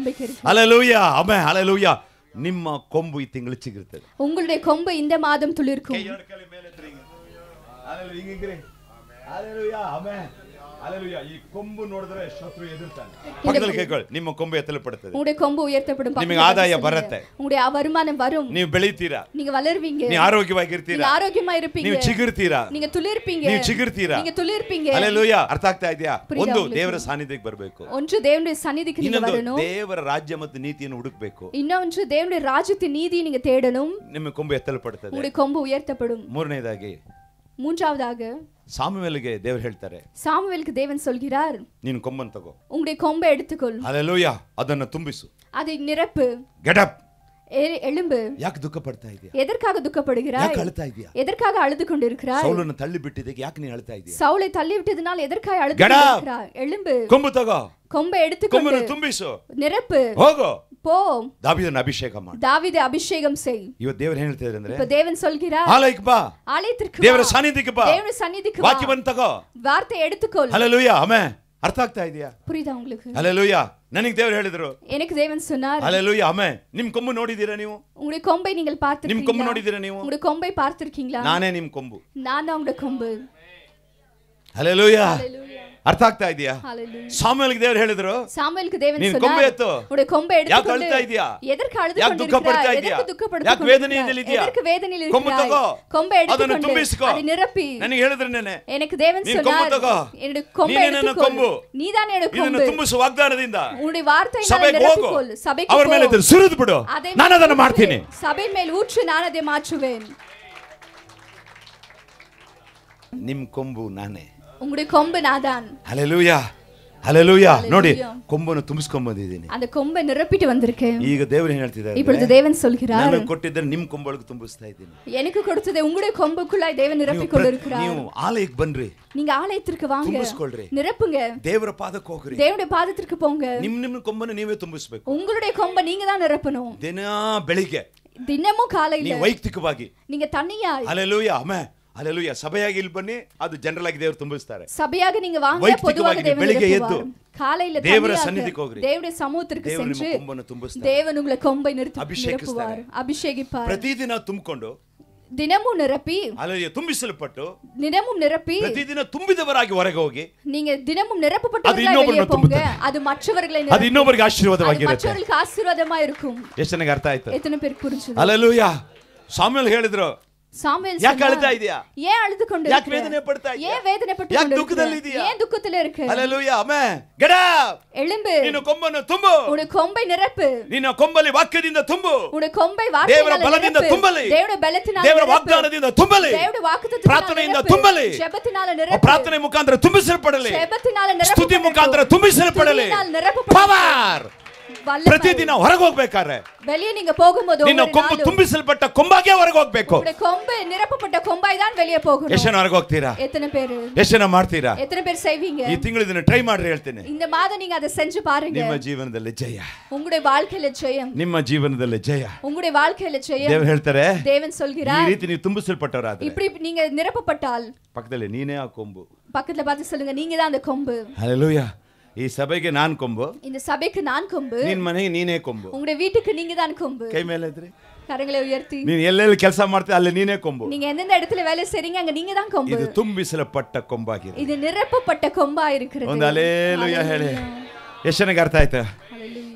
Hallelujah, amen, hallelujah. ನಿಮ್ಮ ಕೊಂಬು ಈ ತಿಂಗಳು ಚಿಗುರುತ್ತದೆ. உங்களுடைய கொம்பு இந்த மாதம் துளிர்க்கும். Hallelujah, amen, hallelujah. ಈ ಕೊಂಬು ನೋಡಿದ್ರೆ ಶತ್ರು ಎದುರ್ತಾನೆ. ಪಕ್ಕದಲ್ಲಿ ಕೇಳ್ಕೊಳ್ಳಿ, ನಿಮ್ಮ ಕೊಂಬು ಎತ್ತಲ್ಪಡುತ್ತದೆ, உங்களுடைய கொம்பு உயர்த்தப்படும், ನಿಮಗೆ ಆದಾಯ ಬರುತ್ತೆ, உங்களுடைய வருமானம் வரும், ನೀವು ಬೆಳೀತೀರಾ, நீங்க வளருவீங்க, ನೀವು ಆರೋಗ್ಯವಾಗಿರ್ತೀರಾ, நீங்க ஆரோக்கியமா இருப்பீங்க, ನೀವು ಚಿಗುರ್ತೀರಾ, நீங்க துளிர்ப்பீங்க, ನೀವು ಚಿಗುರ್ತೀರಾ, நீங்க துளிர்ப்பீங்க. ಹಲ್ಲೆಲೂಯಾ. ಅರ್ಥ ಆಗ್ತಾ ಇದೆಯಾ? ಒಂದು ದೇವರ ಸಾನ್ನಿಧ್ಯಕ್ಕೆ ಬರಬೇಕು, ஒன்று தேவனுடைய சந்நிதிக்கு நீங்க வரணும், ದೇವರ ರಾಜ್ಯ ಮತ್ತು ನೀತಿಯನ್ನು ಹುಡುಕಬೇಕು, இன்னொன்று தேவனுடைய ராஜ்யத்தின் நீதியை நீங்க தேடணும். ನಿಮ್ಮ ಕೊಂಬು ಎತ್ತಲ್ಪಡುತ್ತದೆ, உங்களுடைய கொம்பு உயர்த்தப்படும். மூன்றாவதாக ಸಾಮುವೇಲಿಗೆ ದೇವರು ಹೇಳ್ತಾರೆ, சாமுவேலுக்கு தேவன் சொல்கிறார், ನೀನು ಕೊಂಬನ್ನು ತಗೋ, உங்களுடைய கொம்பை எடுத்துக்கொள், ಹಲ್ಲೆಲೂಯಾ, ಅದನ್ನು ತುಂಬಿಸು, அதை நிரப்பு, ಗೆಟ್ ಅಪ್, எழும்பு. ಯಾಕೆ ದುಃಖ ಪಡ್ತಾ ಇದೀಯಾ? எதற்காக துக்கப்படுகிறாய்? ಯಾಕೆ ಅಳ್ತಾ ಇದೀಯಾ? எதற்காக அழுது கொண்டிருக்கிறாய்? ಸೌಲನ್ನು ತಳ್ಳಿ ಬಿಟ್ಟಿದ್ದಕ್ಕೆ ಯಾಕೆ ನೀ ಅಳ್ತಾ ಇದೀಯಾ? சவுலை தள்ளி விட்டதனால் எதற்காக அழுது கொண்டிருக்கிறாய்? எழும்பு, ಕೊಂಬು ತಗೋ, கொம்பை எடுத்துக்கொண்டு ಕೊಂಬನ್ನು ತುಂಬಿಸು, நிரப்பு, ಹೋಗು, போ, ದಾವೀದನ ಅಭಿಷೇಕ ಮಾಡು. ದಾವೀದೆ ಅಭಿಷೇகம் செய். ಇವತ್ತು ದೇವರು ಏನು ಹೇಳ್ತಿದ್ದಾರೆ ಅಂದ್ರೆ, இப்ப தேவன் சொல்கிறார், ಆಲಯಕ್ಕೆ ಬಾ, ஆலயத்திற்கு ದೇವರ வா, ಸಾನ್ನಿಧ್ಯಕ್ಕೆ ಬಾ, தேவனுடைய சந்நிதிக்கு வா, ವಾಕ್ಯವನ್ನು ತಗೋ, வார்த்தை எடுத்துக்கொள். Hallelujah, amen. ಅರ್ಥ ಆಗ್ತಾ ಇದೆಯಾ? புரியுதா உங்களுக்கு? ಹಲ್ಲೆಲೂಯಾ. ನನಗೆ ದೇವರು ಹೇಳಿದ್ರು, எனக்கு தேவன் சொன்னார், ಹಲ್ಲೆಲೂಯಾ, ಆಮೆನ್. ನಿಮ್ಮ ಕೊಂಬು ನೋಡಿದ್ದೀರಾ ನೀವು? உங்களுடைய கொம்பை நீங்கள் ನಿಮ್ಮ பார்த்திருக்கீங்களா? ಕೊಂಬು ನೋಡಿದ್ದೀರಾ ನೀವು? உங்களுடைய கொம்பை பார்த்திருக்கீங்களா? ನಾನೇ ನಿಮ್ಮ ಕೊಂಬು, நான் தான் உங்களுடைய கொம்பு. ಹಲ್ಲೆಲೂಯಾ. ಅರ್ಥ ಆಗ್ತಾ ಇದೆಯಾ? ஹalleluya. ಸಾಮುವೇಲಿಗೆ ದೇವರು ಹೇಳಿದ್ರು, சாமுவேலுக்கு தேவன் ನೀನು சொன்னார், ಕೊಂಬೆ ಎತ್ತು, உங்களுடைய கொம்பை ಯಾಕೆ எடுத்துக்கொண்டு ಅಳ್ತಾ ಇದೀಯಾ? எதற்கு அழுது ಯಾಕೆ ದುಃಖ ಪಡ್ತಾ ಇದೀಯಾ? எதற்கு துக்கப்படுத்துக் ಯಾಕೆ ವೇದನೆಯಲ್ಲಿ ಇದೀಯಾ? எதற்கு வேதனையில் ಕೊಂಬು இருக்கிறாய்? ತಗೋ, கொம்பை ಅದನ್ನು எடுத்துக்கொண்டு ತುಂಬಿಸಿಕೋ, அதை நிரப்பಿ. ನನಗೆ ಹೇಳಿದ್ರು ನೆನೆ, எனக்கு தேவன் ನೀನು ಕೊಂಬು சொன்னார், ತಗೋ, என்னுடைய கொம்பை ನೀನೇ ನನ್ನ எடுத்துக்கொள், ಕೊಂಬು, நீதான் என்னுடைய ಇದನ್ನು கொம்பு, ತುಂಬಿಸುವ ವಾಗ್ದಾನದಿಂದ உன்னுடைய வார்த்தையை ಸಭೆಗೆ ಹೋಗು, நிரப்பிக்கொள், சபைக்கு ಅವರ ಮೇಲೆ போ, ಸುರಿದು ಬಿಡು, ನಾನು ಅದನ್ನು ಮಾಡ್ತೀನಿ. சபை மேல் ஊற்று, நான் அதை மாற்றுவேன். ನಿಮ್ಮ ಕೊಂಬು ನಾನೇ, உங்களுடைய கொம்பு நான்தான். Hallelujah, hallelujah. ನೋಡಿ, ಕೊಂಬನ್ನು ತುಂಬಿಸ್ಕೊಂಡ್ ಬಂದಿದ್ದೀನಿ, அந்த கொம்பை நிரப்பிட்டு வந்திருக்கேன். ಈಗ ದೇವರು ಏನು ಹೇಳ್ತಿದ್ದಾರೆ? இப்பொழுது தேவன் சொல்கிறார், ನಾನು ಕೊಟ್ಟಿದ್ದರೆ ನಿಮ್ಮ ಕೊಂಬೊಳಗೆ ತುಂಬಿಸ್ತಾ ಇದ್ದೀನಿ. எனக்கு கொடுத்ததை உங்களுடைய கொம்புக்குள்ளாய் தேவன் நிரப்பிக் கொண்டிருக்கிறார். ನೀವು ಆಲಯಕ್ಕೆ ಬನ್ರಿ, நீங்க ஆலயத்திற்கு வாங்க, ತುಂಬಿಸ್ಕೊಳ್ಳ್ರಿ, நிரப்புங்க, ದೇವರ ಪಾದಕ್ಕೆ ಹೋಗ್ರಿ, தேவனுடைய பாதத்திற்கு போங்க. ನಿಮ್ಮ ಕೊಂಬನ್ನು ನೀವೇ ತುಂಬಿಸಬೇಕು. உங்களுடைய கொம்பை நீங்க தான் நிரப்பணும். ದಿನ ಬೆಳಿಗ್ಗೆ, தினமும் காலையில ನೀವು ವೈಯಕ್ತಿಕವಾಗಿ, நீங்க தனியா. Hallelujah, amen, hallelujah. ಸಭೆಯಾಗಿ ಇಲ್ಲಿ ಬನ್ನಿ, ಅದು ಜನರಲ್ ಆಗಿ ದೇವರು ತುಂಬಿಸ್ತಾರೆ. சபையாக நீங்க வாங்க, பொதுவாக தேவன் ಬೆಳಿಗ್ಗೆ ಎದ್ದು காலையில ದೇವರ ಸನ್ನಿಧಿಗೆ ಹೋಗ್ರಿ, தேவனுடைய சமூகத்திற்கு சென்று ಕೊಂಬನ್ನು ತುಂಬಿಸ್ತಾರೆ. தேவன் உங்களை கொம்பை நிரப்புவார், அபிஷேகிப்பார். ಪ್ರತಿದಿನ ತುಂಬಿಕೊಂಡು, தினமும் நிரப்பி, ಹಲ್ಲೆಲೂಯಾ, ತುಂಬಿಸಲ್ಪಟ್ಟು, தினமும் நிரப்பி, ಪ್ರತಿದಿನ ತುಂಬಿದವರಾಗಿ ಹೊರಗೆ ಹೋಗಿ, நீங்க தினமும் நிரப்பப்பட்டவர்களாய் வெளியே போங்க. அது மற்றவர்களை ಅದು ಇನ್ನೊಬ್ಬರಿಗೆ ಆಶೀರ್ವಾದವಾಗಿರುತ್ತೆ, மற்றவர்களுக்கு ஆசீர்வாதமா இருக்கும். ಎಷ್ಟು ನನಗೆ ಅರ್ಥ ಆಯ್ತು? எத்தனை பேர் புரிஞ்சது? ಹಲ್ಲೆಲೂಯಾ. ಸಾಮ್ಯೇಲ್ ಹೇಳಿದ್ರು, சாமுவேல் ಯಾಕೆ ಅಳ್ತಾ ಇದೀಯಾ? ஏன் அழுது கொண்டிருக்க? ಯಾಕೆ ವೇದನೆ ಪಡ್ತಾ ಇದೀಯಾ? ஏன் வேதனைப்பட்டு ಯಾಕೆ கொண்டிருக்க? ದುಃಖದಲ್ಲಿ ಇದೀಯಾ? ஏன் துக்கத்துல இருக்க? Hallelujah, amen. ಗೆಟ್ ಅಪ್, எழும்பு, ನಿನ್ನ ಕೊಂಬನ್ನು ತುಂಬು, உன் கொம்பை நிரப்பு, ನಿನ್ನ ಕೊಂಬಲ್ಲಿ ವಾಕ್ಯದಿಂದ ತುಂಬು, உன் கொம்பை ದೇವರ வார்த்தையால் ಬಲದಿಂದ நிரப்பு, ತುಂಬಲಿ, தேவனுடைய பலத்தினால் ದೇವರ நிரப்பு, ವಾಗ್ದಾನದಿಂದ ತುಂಬಲಿ, தேவனுடைய வாக்குத்தத்தத்தினால் ಪ್ರಾರ್ಥನೆಯಿಂದ நிரப்பு, ತುಂಬಲಿ, ಜೆபத்தினால் ಆ நிரப்பு, ಪ್ರಾರ್ಥನೆ ಮುಖಾಂತರ ತುಂಬಿಸಲ್ಪಡಲಿ, ಜೆಬத்தினால் நிரப்பு, ಸ್ತುತಿ ಮುಖಾಂತರ ತುಂಬಿಸಲ್ಪಡಲಿ. துதியினால் நிரப்பப்படಲಿ. ಪವರ್. ಪ್ರತಿದಿನ ಹೊರಗೆ ಹೋಗ್ಬೇಕಾದ್ರೆ வெளியே நீங்க போகும்போது ನಿನ್ನ ಕೊಂಬು ತುಂಬಿಸಲ್ಪಟ್ಟ ಕೊಂಬಾಗೆ ಹೊರಗೆ ಹೋಗ್ಬೇಕು. உங்களுடைய கொம்பு நிரப்பப்பட்ட கொம்பாய் தான் வெளியே போகணும். ಎಷ್ಟು ಜನ ಹೊರಗೆ ಹೋಗ್ತೀರಾ? எத்தனை பேர்? ಎಷ್ಟು ಜನ ಮಾಡ್ತೀರಾ? எத்தனை பேர் செய்வீங்க? ಈ ತಿಂಗಳು ಇದನ್ನ ಟ್ರೈ ಮಾಡ್ರಿ, ಹೇಳ್ತೀನಿ. இந்த மாதம் நீங்க அதை செஞ்சு பாருங்க. ನಿಮ್ಮ ಜೀವನದಲ್ಲಿ ಜಯ, உங்களுடைய வாழ்க்கையில ஜெயம், ನಿಮ್ಮ ಜೀವನದಲ್ಲಿ ಜಯ. உங்களுடைய வாழ்க்கையில ஜெயம். ದೇವರು ಹೇಳ್ತಾರೆ, தேவன் ಈ சொல்கிறார், ರೀತಿ ನೀವು ತುಂಬಿಸಲ್ಪಟ್ಟವರಾದ್ರೆ, இப்படி நீங்க நிரப்பப்பட்டால் ಪಕ್ಕದಲ್ಲಿ ನೀನೇ ಆ ಕೊಂಬು. பக்கத்துல பார்த்து சொல்லுங்க, நீங்க தான் அந்த கொம்பு. ಹಲ್ಲೆಲೂಯಾ. ಈ ಸಭೆಗೆ ನಾನ್ ಕೊಂಬು, இந்த சபைக்கு நான் கொம்பு, ನಿನ್ ಮನೆಗೆ ನೀನೇ ಕೊಂಬು. உங்களுடைய வீட்டுக்கு நீங்க தான் கொம்பு. ಕೈ ಮೇಲೆ ಇದ್ರಿ, கரங்களை உயர்த்தி, ನೀನ್ ಎಲ್ಲೆಲ್ಲಿ ಕೆಲಸ ಮಾಡ್ತೀಯ ಅಲ್ಲಿ ನೀನೇ ಕೊಂಬು. நீங்க எந்தெந்த இடத்துல வேலை செய்றீங்க அங்க நீங்க தான் கொம்பு. ಇದು ತುಂಬಿಸಲ್ಪಟ್ಟ ಕೊಂಬಾಗಿದೆ. இது நிரப்பப்பட்ட கொம்பா இருக்கிறது. ಒಂದು ಹಲ್ಲೆಲೂಯಾ ಹೇಳಿ. ಎಷ್ಟು ಜನಕ್ಕೆ ಅರ್ಥ ಆಯ್ತಾ?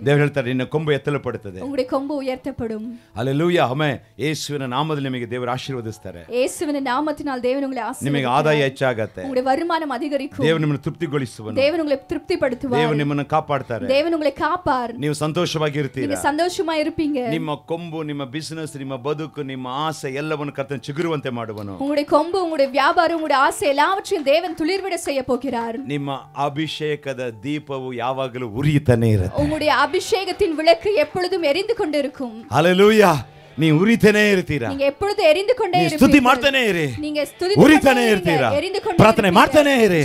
ದೇವರು ಹೇಳ್ತಾರೆ, ನಿನ್ನ ಕೊಂಬು ಎತ್ತಲ್ಪಡುತ್ತದೆ, உங்களுடைய கொம்பு உயர்த்தப்படும். Hallelujah, amen. ಯೇಸುವಿನ ನಾಮದಲ್ಲಿ ನಿಮಗೆ ದೇವರು ಆಶೀರ್ವದಿಸ್ತಾರೆ. இயேசுவின் நாமத்தினால் தேவன் உங்களை ನಿಮಗೆ ஆசீர்வதிப்பார். ಆದಾಯ ಹೆಚ್ಚಾಗತ್ತೆ, உங்களுடைய வருமானம் அதிகரிக்கும். ದೇವರು ನಿಮ್ಮನ್ನು ತೃಪ್ತಿಗೊಳಿಸುವನು, தேவன் உங்களை திருப்திப்படுத்துவார். ದೇವರು ನಿಮ್ಮನ್ನು ಕಾಪಾಡ್ತಾರೆ, தேவன் உங்களை காப்பார். ನೀವು ಸಂತೋಷವಾಗಿರ್ತೀರಾ. நீங்க சந்தோஷமா இருப்பீங்க. ನಿಮ್ಮ ಕೊಂಬು, ನಿಮ್ಮ ಬಿಸಿನೆಸ್, ನಿಮ್ಮ ಬದುಕು, ನಿಮ್ಮ ಆಸೆ ಎಲ್ಲವನ್ನು ಕರ್ತನು ಚಿಗುರುವಂತೆ ಮಾಡುವನು. உங்களுடைய கொம்பு, உங்களுடைய வியாபாரம், உங்களுடைய ஆசை எல்லாவற்றையும் தேவன் துளிர்விட செய்ய போகிறார். ನಿಮ್ಮ ಅಭಿಷೇಕದ ದೀಪವು ಯಾವಾಗಲೂ ಉರಿಯುತ್ತಾನೆ ಇರುತ್ತೆ. உங்களுடைய அபிஷேகத்தின் விளக்கு எப்பொழுதும் எரிந்து கொண்டிருக்கும். ಹಲ್ಲೆಲೂಯಾ. ನೀವು ಉರಿತಾನೆ ಇರ್ತೀರಾ, நீங்க எப்பொழுது எரிந்து கொண்டே ನೀವು ಸ್ತುತಿ இருப்பீர்கள். ಮಾಡ್ತಾನೆ ಇರಿ, நீங்க ಸ್ತುತಿ ಉರಿತಾನೆ ಇರ್ತೀರಾ, எரிந்து கொண்டே ಪ್ರಾರ್ಥನೆ ಮಾಡ್ತಾನೆ ಇರಿ,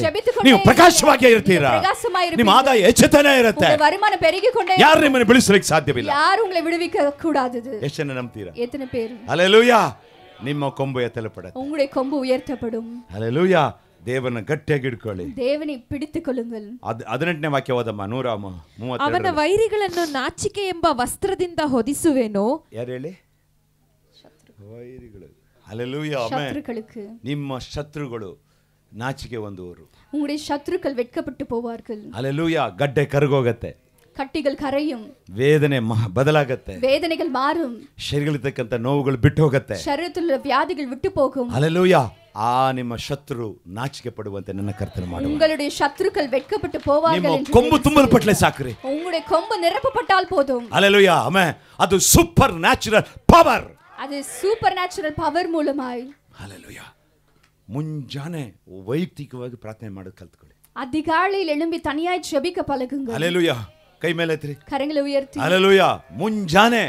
ನೀವು ಪ್ರಕಾಶವಾಗಿ ಇರ್ತೀರಾ, ನಿಮ್ಮ ಆದಾಯ ಹೆಚ್ಚುತ್ತಾನೆ ಇರುತ್ತೆ. உங்களுடைய வருமானம் பெருகிக் கொண்டே ಯಾರು ನಿಮ್ಮನ್ನು ಬಿಡಿಸಲಿಕ್ಕೆ ಸಾಧ್ಯವಿಲ್ಲ. யாரும் உங்களை விடுவிக்க கூடாது. ಎಷ್ಟು ಜನ ನಂಬ್ತೀರಾ? எத்தனை பேர்? ಹಲ್ಲೆಲೂಯಾ. ನಿಮ್ಮ ಕೊಂಬು ಎತ್ತಲ್ಪಡುತ್ತೆ. உங்களுடைய கொம்பு உயர்த்தப்படும். ಹಲ್ಲೆಲೂಯಾ. ದೇವರನ್ನ ಗಟ್ಟಿಯಾಗಿ ಹಿಡ್ಕೊಳ್ಳಿ. தேவனை பிடித்துக் கொள்ளுங்கள். 18ನೇ ವಾಕ್ಯ ಓದಮ್ಮ, 132. ಅವನ ವೈರಿಗಳನ್ನು ನಾಚಿಕೆ ಎಂಬ ವಸ್ತ್ರದಿಂದ ಹೊದಿಸುವೆನು. ಯಾರು ಹೇಳಿ? ವೈರಿಗಳು. Hallelujah, amen. ಶತ್ರುக்களுக்கு, ನಿಮ್ಮ ಶತ್ರುಗಳು ನಾಚಿಕೆ ಹೊಂದುವರು. உங்களுடைய சத்துருக்கள் வெட்கப்பட்டு போவார்கள். ಹಲ್ಲೆಲೂಯಾ. ಗಡ್ಡೆ ಕರಗೋಗತ್ತೆ, கட்டிகள் கரையும், ವೇದನೆ ಬದಲಾಗತ್ತೆ, வேதனைகள் மாறும், ಶರೀರದಲ್ಲಿರ್ತಕ್ಕಂಥ ನೋವುಗಳು ಬಿಟ್ಟು ಹೋಗುತ್ತೆ, ಶರೀರத்தில் வியாதிகள் விட்டு போகும். ಹಲ್ಲೆಲೂಯಾ. ಆ ನಿಮ್ಮ ಶತ್ರು ನಾಚಿಕೆ ಪಡುವಂತೆ ನನ್ನ ಕರ್ತನ ಮಾಡುವ. உங்களுடைய சத்துருக்கள் வெட்கப்பட்டு போவார்கள் ನಿಮ್ಮ என்று ಕೊಂಬು ತುಂಬಲ್ಪಟ್ಲೆ ಸಾಕ್ರಿ. உங்களுடைய கொம்பு நிரப்பப்பட்டால் போதும். Hallelujah, amen. ಅದು ಸೂಪರ್ ನ್ಯಾಚುರಲ್ ಪವರ್. அது சூப்பர் நேச்சுரல் பவர் மூலமாய். ಹಲ್ಲೆಲೂಯಾ. ಮುಂಜಾನೆ ವೈಯಕ್ತಿಕವಾಗಿ ಪ್ರಾರ್ಥನೆ ಮಾಡೋದು ಕಲ್ತ್ಕೊಳ್ಳಿ. அதிகாலையில் எழும்பி தனியாய் ஜெபிக்க பழகுங்கள். ಹಲ್ಲೆಲೂಯಾ. ಕೈ ಮೇಲೆ ಎತ್ತಿರಿ, கரங்களை உயர்த்தி. ಹಲ್ಲೆಲೂಯಾ. ಮುಂಜಾನೆ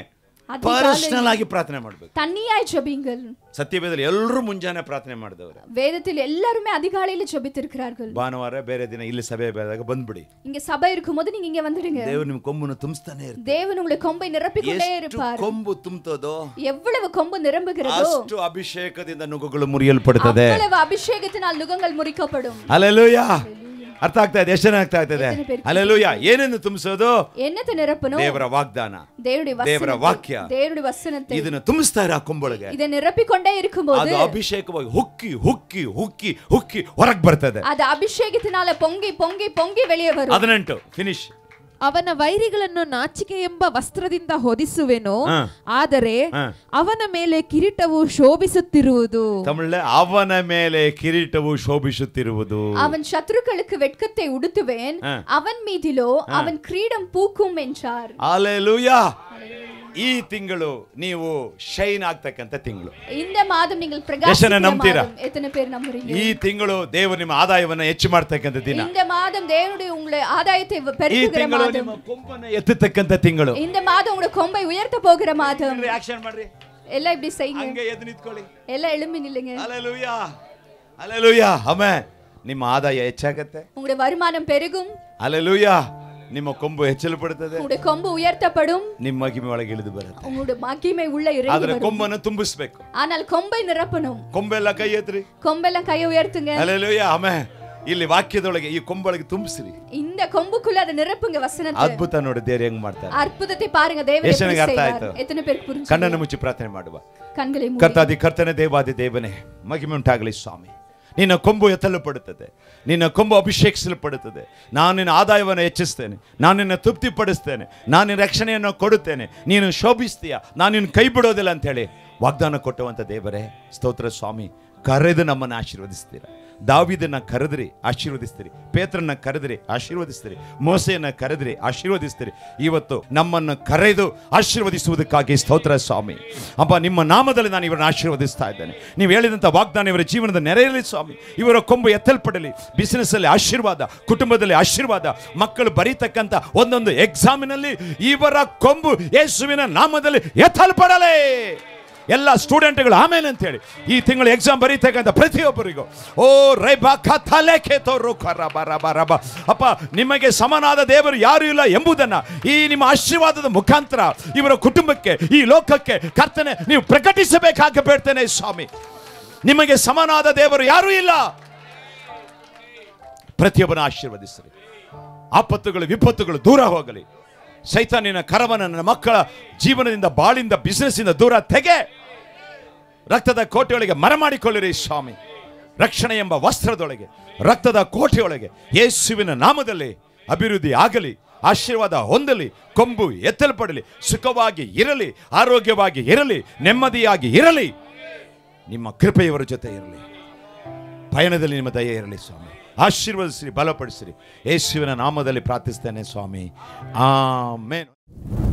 ಪರ್ಸನಲ್ ಆಗಿ ಪ್ರಾರ್ಥನೆ ಮಾಡಬೇಕು. தனியாய் ஜெபிங்கள். ಸತ್ಯವೇದದಲ್ಲಿ ಎಲ್ಲರೂ ಮುಂಜಾನೆ ಪ್ರಾರ್ಥನೆ ಮಾಡಿದವರು. வேதத்தில் எல்லாருமே அதிகாலையில் ஜெபித்திருக்கிறார்கள். ಭಾನುವಾರ ಬೇರೆ ದಿನ ಇಲ್ಲಿ ಸಭೆ ಬೇರೆದಾಗ ಬಂದ್ಬಿಡಿ. இங்க சபை இருக்கும்போது நீங்க இங்க வந்துடுங்க. ದೇವರು ನಿಮ್ಮ ಕೊಂಬನ್ನು ತುಂಬಿಸ್ತಾನೆ ಇರ್ತಾನೆ. தேவன் உங்களை கொம்பை நிரப்பிக்கொண்டே இருப்பார். ಕೊಂಬು ತುಂಬುತ್ತದೋ எவ்வளவு கொம்பு நிரம்புகிறதோ ಅಷ್ಟು ಅಭಿಷೇಕದಿಂದ ನುಗ್ಗುಗಳು ಮುರಿಯಲ್ಪಡುತ್ತದೆ. அவ்வளவு அபிஷேகத்தினால் நுகங்கள் முறிக்கப்படும். ಹಲ್ಲೆಲೂಯಾ. ಅರ್ಥ ಆಗ್ತಾ ಇದೆ? ಎಷ್ಟು ಜನ ಆಗ್ತಾ ಇದೆ? ಹಲ್ಲೆಲೂಯಾ. ಏನನ್ನು ತುಂಬಿಸೋದು? என்னத்தை நிரப்பணும்? ದೇವರ ವಾಗ್ದಾನ, ದೇವರ ವಾಕ್ಯ, தேவனுடைய வசனத்தை. ಇದನ್ನು ತುಂಬಿಸ್ತಾ ಇರ ಕೊಂಬೊಳಗೆ. இதை நிரப்பிಕೊಂಡೇ இருக்கும்போது ಅದು ಅಭಿಷೇಕವಾಗಿ ಹುಕ್ಕಿ ಹುಕ್ಕಿ ಹುಕ್ಕಿ ಹುಕ್ಕಿ ಹೊರಗೆ ಬರ್ತದೆ. ಅದು ಅಭಿಷೇಕத்தினால பொங்கி பொங்கி பொங்கி வெளியே வரும். 18 ಫಿನಿಶ್. ಅವನ ವೈರಿಗಳನ್ನು ನಾಚಿಕೆ ಎಂಬ ವಸ್ತ್ರದಿಂದ ಹೊದಿಸುವೆನು, ಆದರೆ ಅವನ ಮೇಲೆ ಕಿರೀಟವು ಶೋಭಿಸುತ್ತಿರುವುದು. ತಮಿಳ್ ಅವನ ಮೇಲೆ ಕಿರೀಟವು ಶೋಭಿಸುತ್ತಿರುವುದು. அவன் சத்துருக்களுக்கு வெட்கத்தை உடுத்துவேன், அவன் மீதிலோ அவன் கிரீடம் பூக்கும் என்றார். ஹல்லேலூயா. ಈ ತಿಂಗಳು ನೀವು ಶೈನ್ ಆಗ್ತಕ್ಕಂತ ತಿಂಗಳು. இந்த மாதம் நீங்கள் பிரகாசிக்கிற மாதம். எத்தனை பேர் நம்புறீங்க? ಈ ತಿಂಗಳು ದೇವರು ನಿಮ್ಮ ಆದಾಯವನ್ನು ಹೆಚ್ಚು ಮಾಡ್ತಕ್ಕಂತ ದಿನ. இந்த மாதம் தேவனுடைய உங்களுடைய ஆதாயத்தை பெருக்குகிற மாதம். ನಿಮ್ಮ ಕೊಂಬನ್ನು ಎತ್ತತಕ್ಕಂತ ತಿಂಗಳು. இந்த மாதம் உங்களுடைய கொம்பை உயர்த்த போகிற மாதம். ರಿಯಾಕ್ಷನ್ ಮಾಡ್ರಿ. ಎಲ್ಲ இப்படி செய்யுங்க. ಹಂಗೆ ಎದ್ದು ನಿಂತ್ಕೊಳ್ಳಿ. ಎಲ್ಲ எழும்பி நில்லுங்க. ஹalleluya ஹalleluya ஆமென். ನಿಮ್ಮ ಆದಾಯ ಹೆಚ್ಚಾಗುತ್ತೆ. உங்களுடைய வருமானம் பெருகும். ஹalleluya. ನಿಮ್ಮ ಕೊಂಬು ಹೆಚ್ಚಲ್ಪಡುತ್ತದೆ. ಉங்களுடைய ಕೊಂಬು ಉಯರ್ತಪடும். ನಿಮ್ಮ ಮಹಿಮೆ ಒಳಗೆ ಇಳಿದು ಬರುತ್ತೆ. ಉங்களுடைய ಮಹಿಮೆ ಉள்ள ಇರಲಿ. ಅದರ ಕೊಂಬನ್ನು ತುಂಬಿಸಬೇಕು. ஆனால் கொம்பை நிரப்பணும். ಕೊಂಬೆಲ್ಲ ಕೈ ಎತ್ತಿರಿ. ಕೊಂಬೆಲ್ಲ ಕೈ ಉಯರ್த்துங்க. Hallelujah amen. ಇಲ್ಲಿ ವಾಕ್ಯದೊಳಗೆ ಈ ಕೊಂಬೊಳಗೆ ತುಂಬಿಸಿರಿ. இந்த கொம்புக்குள்ள அதை நிரப்புங்க வசனத்தை. ಅದ್ಭುತ ನೋಡಿ ದೇವರು ಹೆಂಗ್ ಮಾಡ್ತಾರೆ. ಅದ್ಭುತத்தை பாருங்க ದೇವರು எப்படி செய்வார். ಎತ್ತನೆ பேருக்கு புரிஞ்சு. ಕಣ್ಣನ್ನು ಮುಚ್ಚಿ ಪ್ರಾರ್ಥನೆ ಮಾಡುವ. ಕಣ್களை ಮೂಡಿ. ಕರ್ತಾದಿ ಕರ್ತನೇ ದೇವಾದಿ ದೇವನೇ ಮಹಿಮೆ ಉಂಟಾಗಲಿ ಸ್ವಾಮಿ. ನಿನ್ನ ಕೊಂಬು ಎತ್ತಲ್ಪಡುತ್ತದೆ. ನಿನ್ನ ಕೊಂಬು ಅಭಿಷೇಕಿಸಲ್ಪಡುತ್ತದೆ. ನಾನು ನಿನ್ನ ಆದಾಯವನ್ನು ಹೆಚ್ಚಿಸ್ತೇನೆ. ನಾನು ನಿನ್ನ ತೃಪ್ತಿಪಡಿಸ್ತೇನೆ. ನಾನು ನಿನ್ನ ರಕ್ಷಣೆಯನ್ನು ಕೊಡುತ್ತೇನೆ. ನೀನು ಶೋಭಿಸ್ತೀಯ. ನಾನು ನಿನ್ನ ಕೈ ಬಿಡೋದಿಲ್ಲ ಅಂತ ಹೇಳಿ ವಾಗ್ದಾನ ಕೊಟ್ಟುವಂಥ ದೇವರೇ ಸ್ತೋತ್ರ ಸ್ವಾಮಿ. ಕರೆದು ನಮ್ಮನ್ನು ಆಶೀರ್ವದಿಸ್ತೀರ. ದಾವೀದನ್ನ ಕರೆದ್ರಿ ಆಶೀರ್ವದಿಸ್ತೀರಿ. ಪೇತ್ರನ್ನ ಕರೆದ್ರಿ ಆಶೀರ್ವದಿಸ್ತೀರಿ. ಮೋಸೆಯನ್ನ ಕರೆದ್ರಿ ಆಶೀರ್ವದಿಸ್ತೀರಿ. ಇವತ್ತು ನಮ್ಮನ್ನು ಕರೆದು ಆಶೀರ್ವದಿಸುವುದಕ್ಕಾಗಿ ಸ್ತೋತ್ರ ಸ್ವಾಮಿ. ಅಪ್ಪ ನಿಮ್ಮ ನಾಮದಲ್ಲಿ ನಾನು ಇವರನ್ನು ಆಶೀರ್ವದಿಸ್ತಾ ಇದ್ದೇನೆ. ನೀವು ಹೇಳಿದಂಥ ವಾಗ್ದಾನ ಇವರ ಜೀವನದ ನೆರೆಯಲಿ ಸ್ವಾಮಿ. ಇವರ ಕೊಂಬು ಎತ್ತಲ್ಪಡಲಿ. ಬಿಸಿನೆಸ್ ಅಲ್ಲಿ ಆಶೀರ್ವಾದ, ಕುಟುಂಬದಲ್ಲಿ ಆಶೀರ್ವಾದ, ಮಕ್ಕಳು ಬರೀತಕ್ಕಂಥ ಒಂದೊಂದು ಎಕ್ಸಾಮಿನಲ್ಲಿ ಇವರ ಕೊಂಬು ಯೇಸುವಿನ ನಾಮದಲ್ಲಿ ಎತ್ತಲ್ಪಡಲೇ. ಎಲ್ಲ ಸ್ಟೂಡೆಂಟ್ಗಳು ಆಮೇಲೆ ಅಂತ ಹೇಳಿ ಈ ತಿಂಗಳು ಎಕ್ಸಾಮ್ ಬರೀತಕ್ಕಂಥ ಪ್ರತಿಯೊಬ್ಬರಿಗೂ ಓ ಅಪ್ಪ ನಿಮಗೆ ಸಮನಾದ ದೇವರು ಯಾರು ಇಲ್ಲ ಎಂಬುದನ್ನು ಈ ನಿಮ್ಮ ಆಶೀರ್ವಾದದ ಮುಖಾಂತರ ಇವರ ಕುಟುಂಬಕ್ಕೆ ಈ ಲೋಕಕ್ಕೆ ಕರ್ತನೆ ನೀವು ಪ್ರಕಟಿಸಬೇಕಾಗಿ ಬೇಡ್ತೇನೆ ಸ್ವಾಮಿ. ನಿಮಗೆ ಸಮನಾದ ದೇವರು ಯಾರೂ ಇಲ್ಲ. ಪ್ರತಿಯೊಬ್ಬನ ಆಶೀರ್ವದಿಸಿರಿ. ಆಪತ್ತುಗಳು ವಿಪತ್ತುಗಳು ದೂರ ಹೋಗಲಿ. ಸೈತಾನಿನ ಕರವನ್ನು ನನ್ನ ಮಕ್ಕಳ ಜೀವನದಿಂದ ಬಾಳಿಂದ ಬಿಸಿನೆಸ್ಸಿಂದ ದೂರ ತೆಗೆ. ರಕ್ತದ ಕೋಟೆಯೊಳಗೆ ಮರ ಮಾಡಿಕೊಳ್ಳಿರಿ ಸ್ವಾಮಿ. ರಕ್ಷಣೆ ಎಂಬ ವಸ್ತ್ರದೊಳಗೆ ರಕ್ತದ ಕೋಟೆಯೊಳಗೆ ಯೇಸುವಿನ ನಾಮದಲ್ಲಿ ಅಭಿವೃದ್ಧಿ ಆಗಲಿ. ಆಶೀರ್ವಾದ ಹೊಂದಲಿ. ಕೊಂಬು ಎತ್ತಲ್ಪಡಲಿ. ಸುಖವಾಗಿ ಇರಲಿ. ಆರೋಗ್ಯವಾಗಿ ಇರಲಿ. ನೆಮ್ಮದಿಯಾಗಿ ಇರಲಿ. ನಿಮ್ಮ ಕೃಪೆಯವರ ಜೊತೆ ಇರಲಿ. ಪಯಣದಲ್ಲಿ ನಿಮ್ಮ ದಯೆ ಇರಲಿ ಸ್ವಾಮಿ. ಆಶೀರ್ವದಿಸಿರಿ, ಬಲಪಡಿಸಿರಿ. ಯೇಸುವಿನ ನಾಮದಲ್ಲಿ ಪ್ರಾರ್ಥಿಸ್ತೇನೆ ಸ್ವಾಮಿ. ಆಮೆನ್.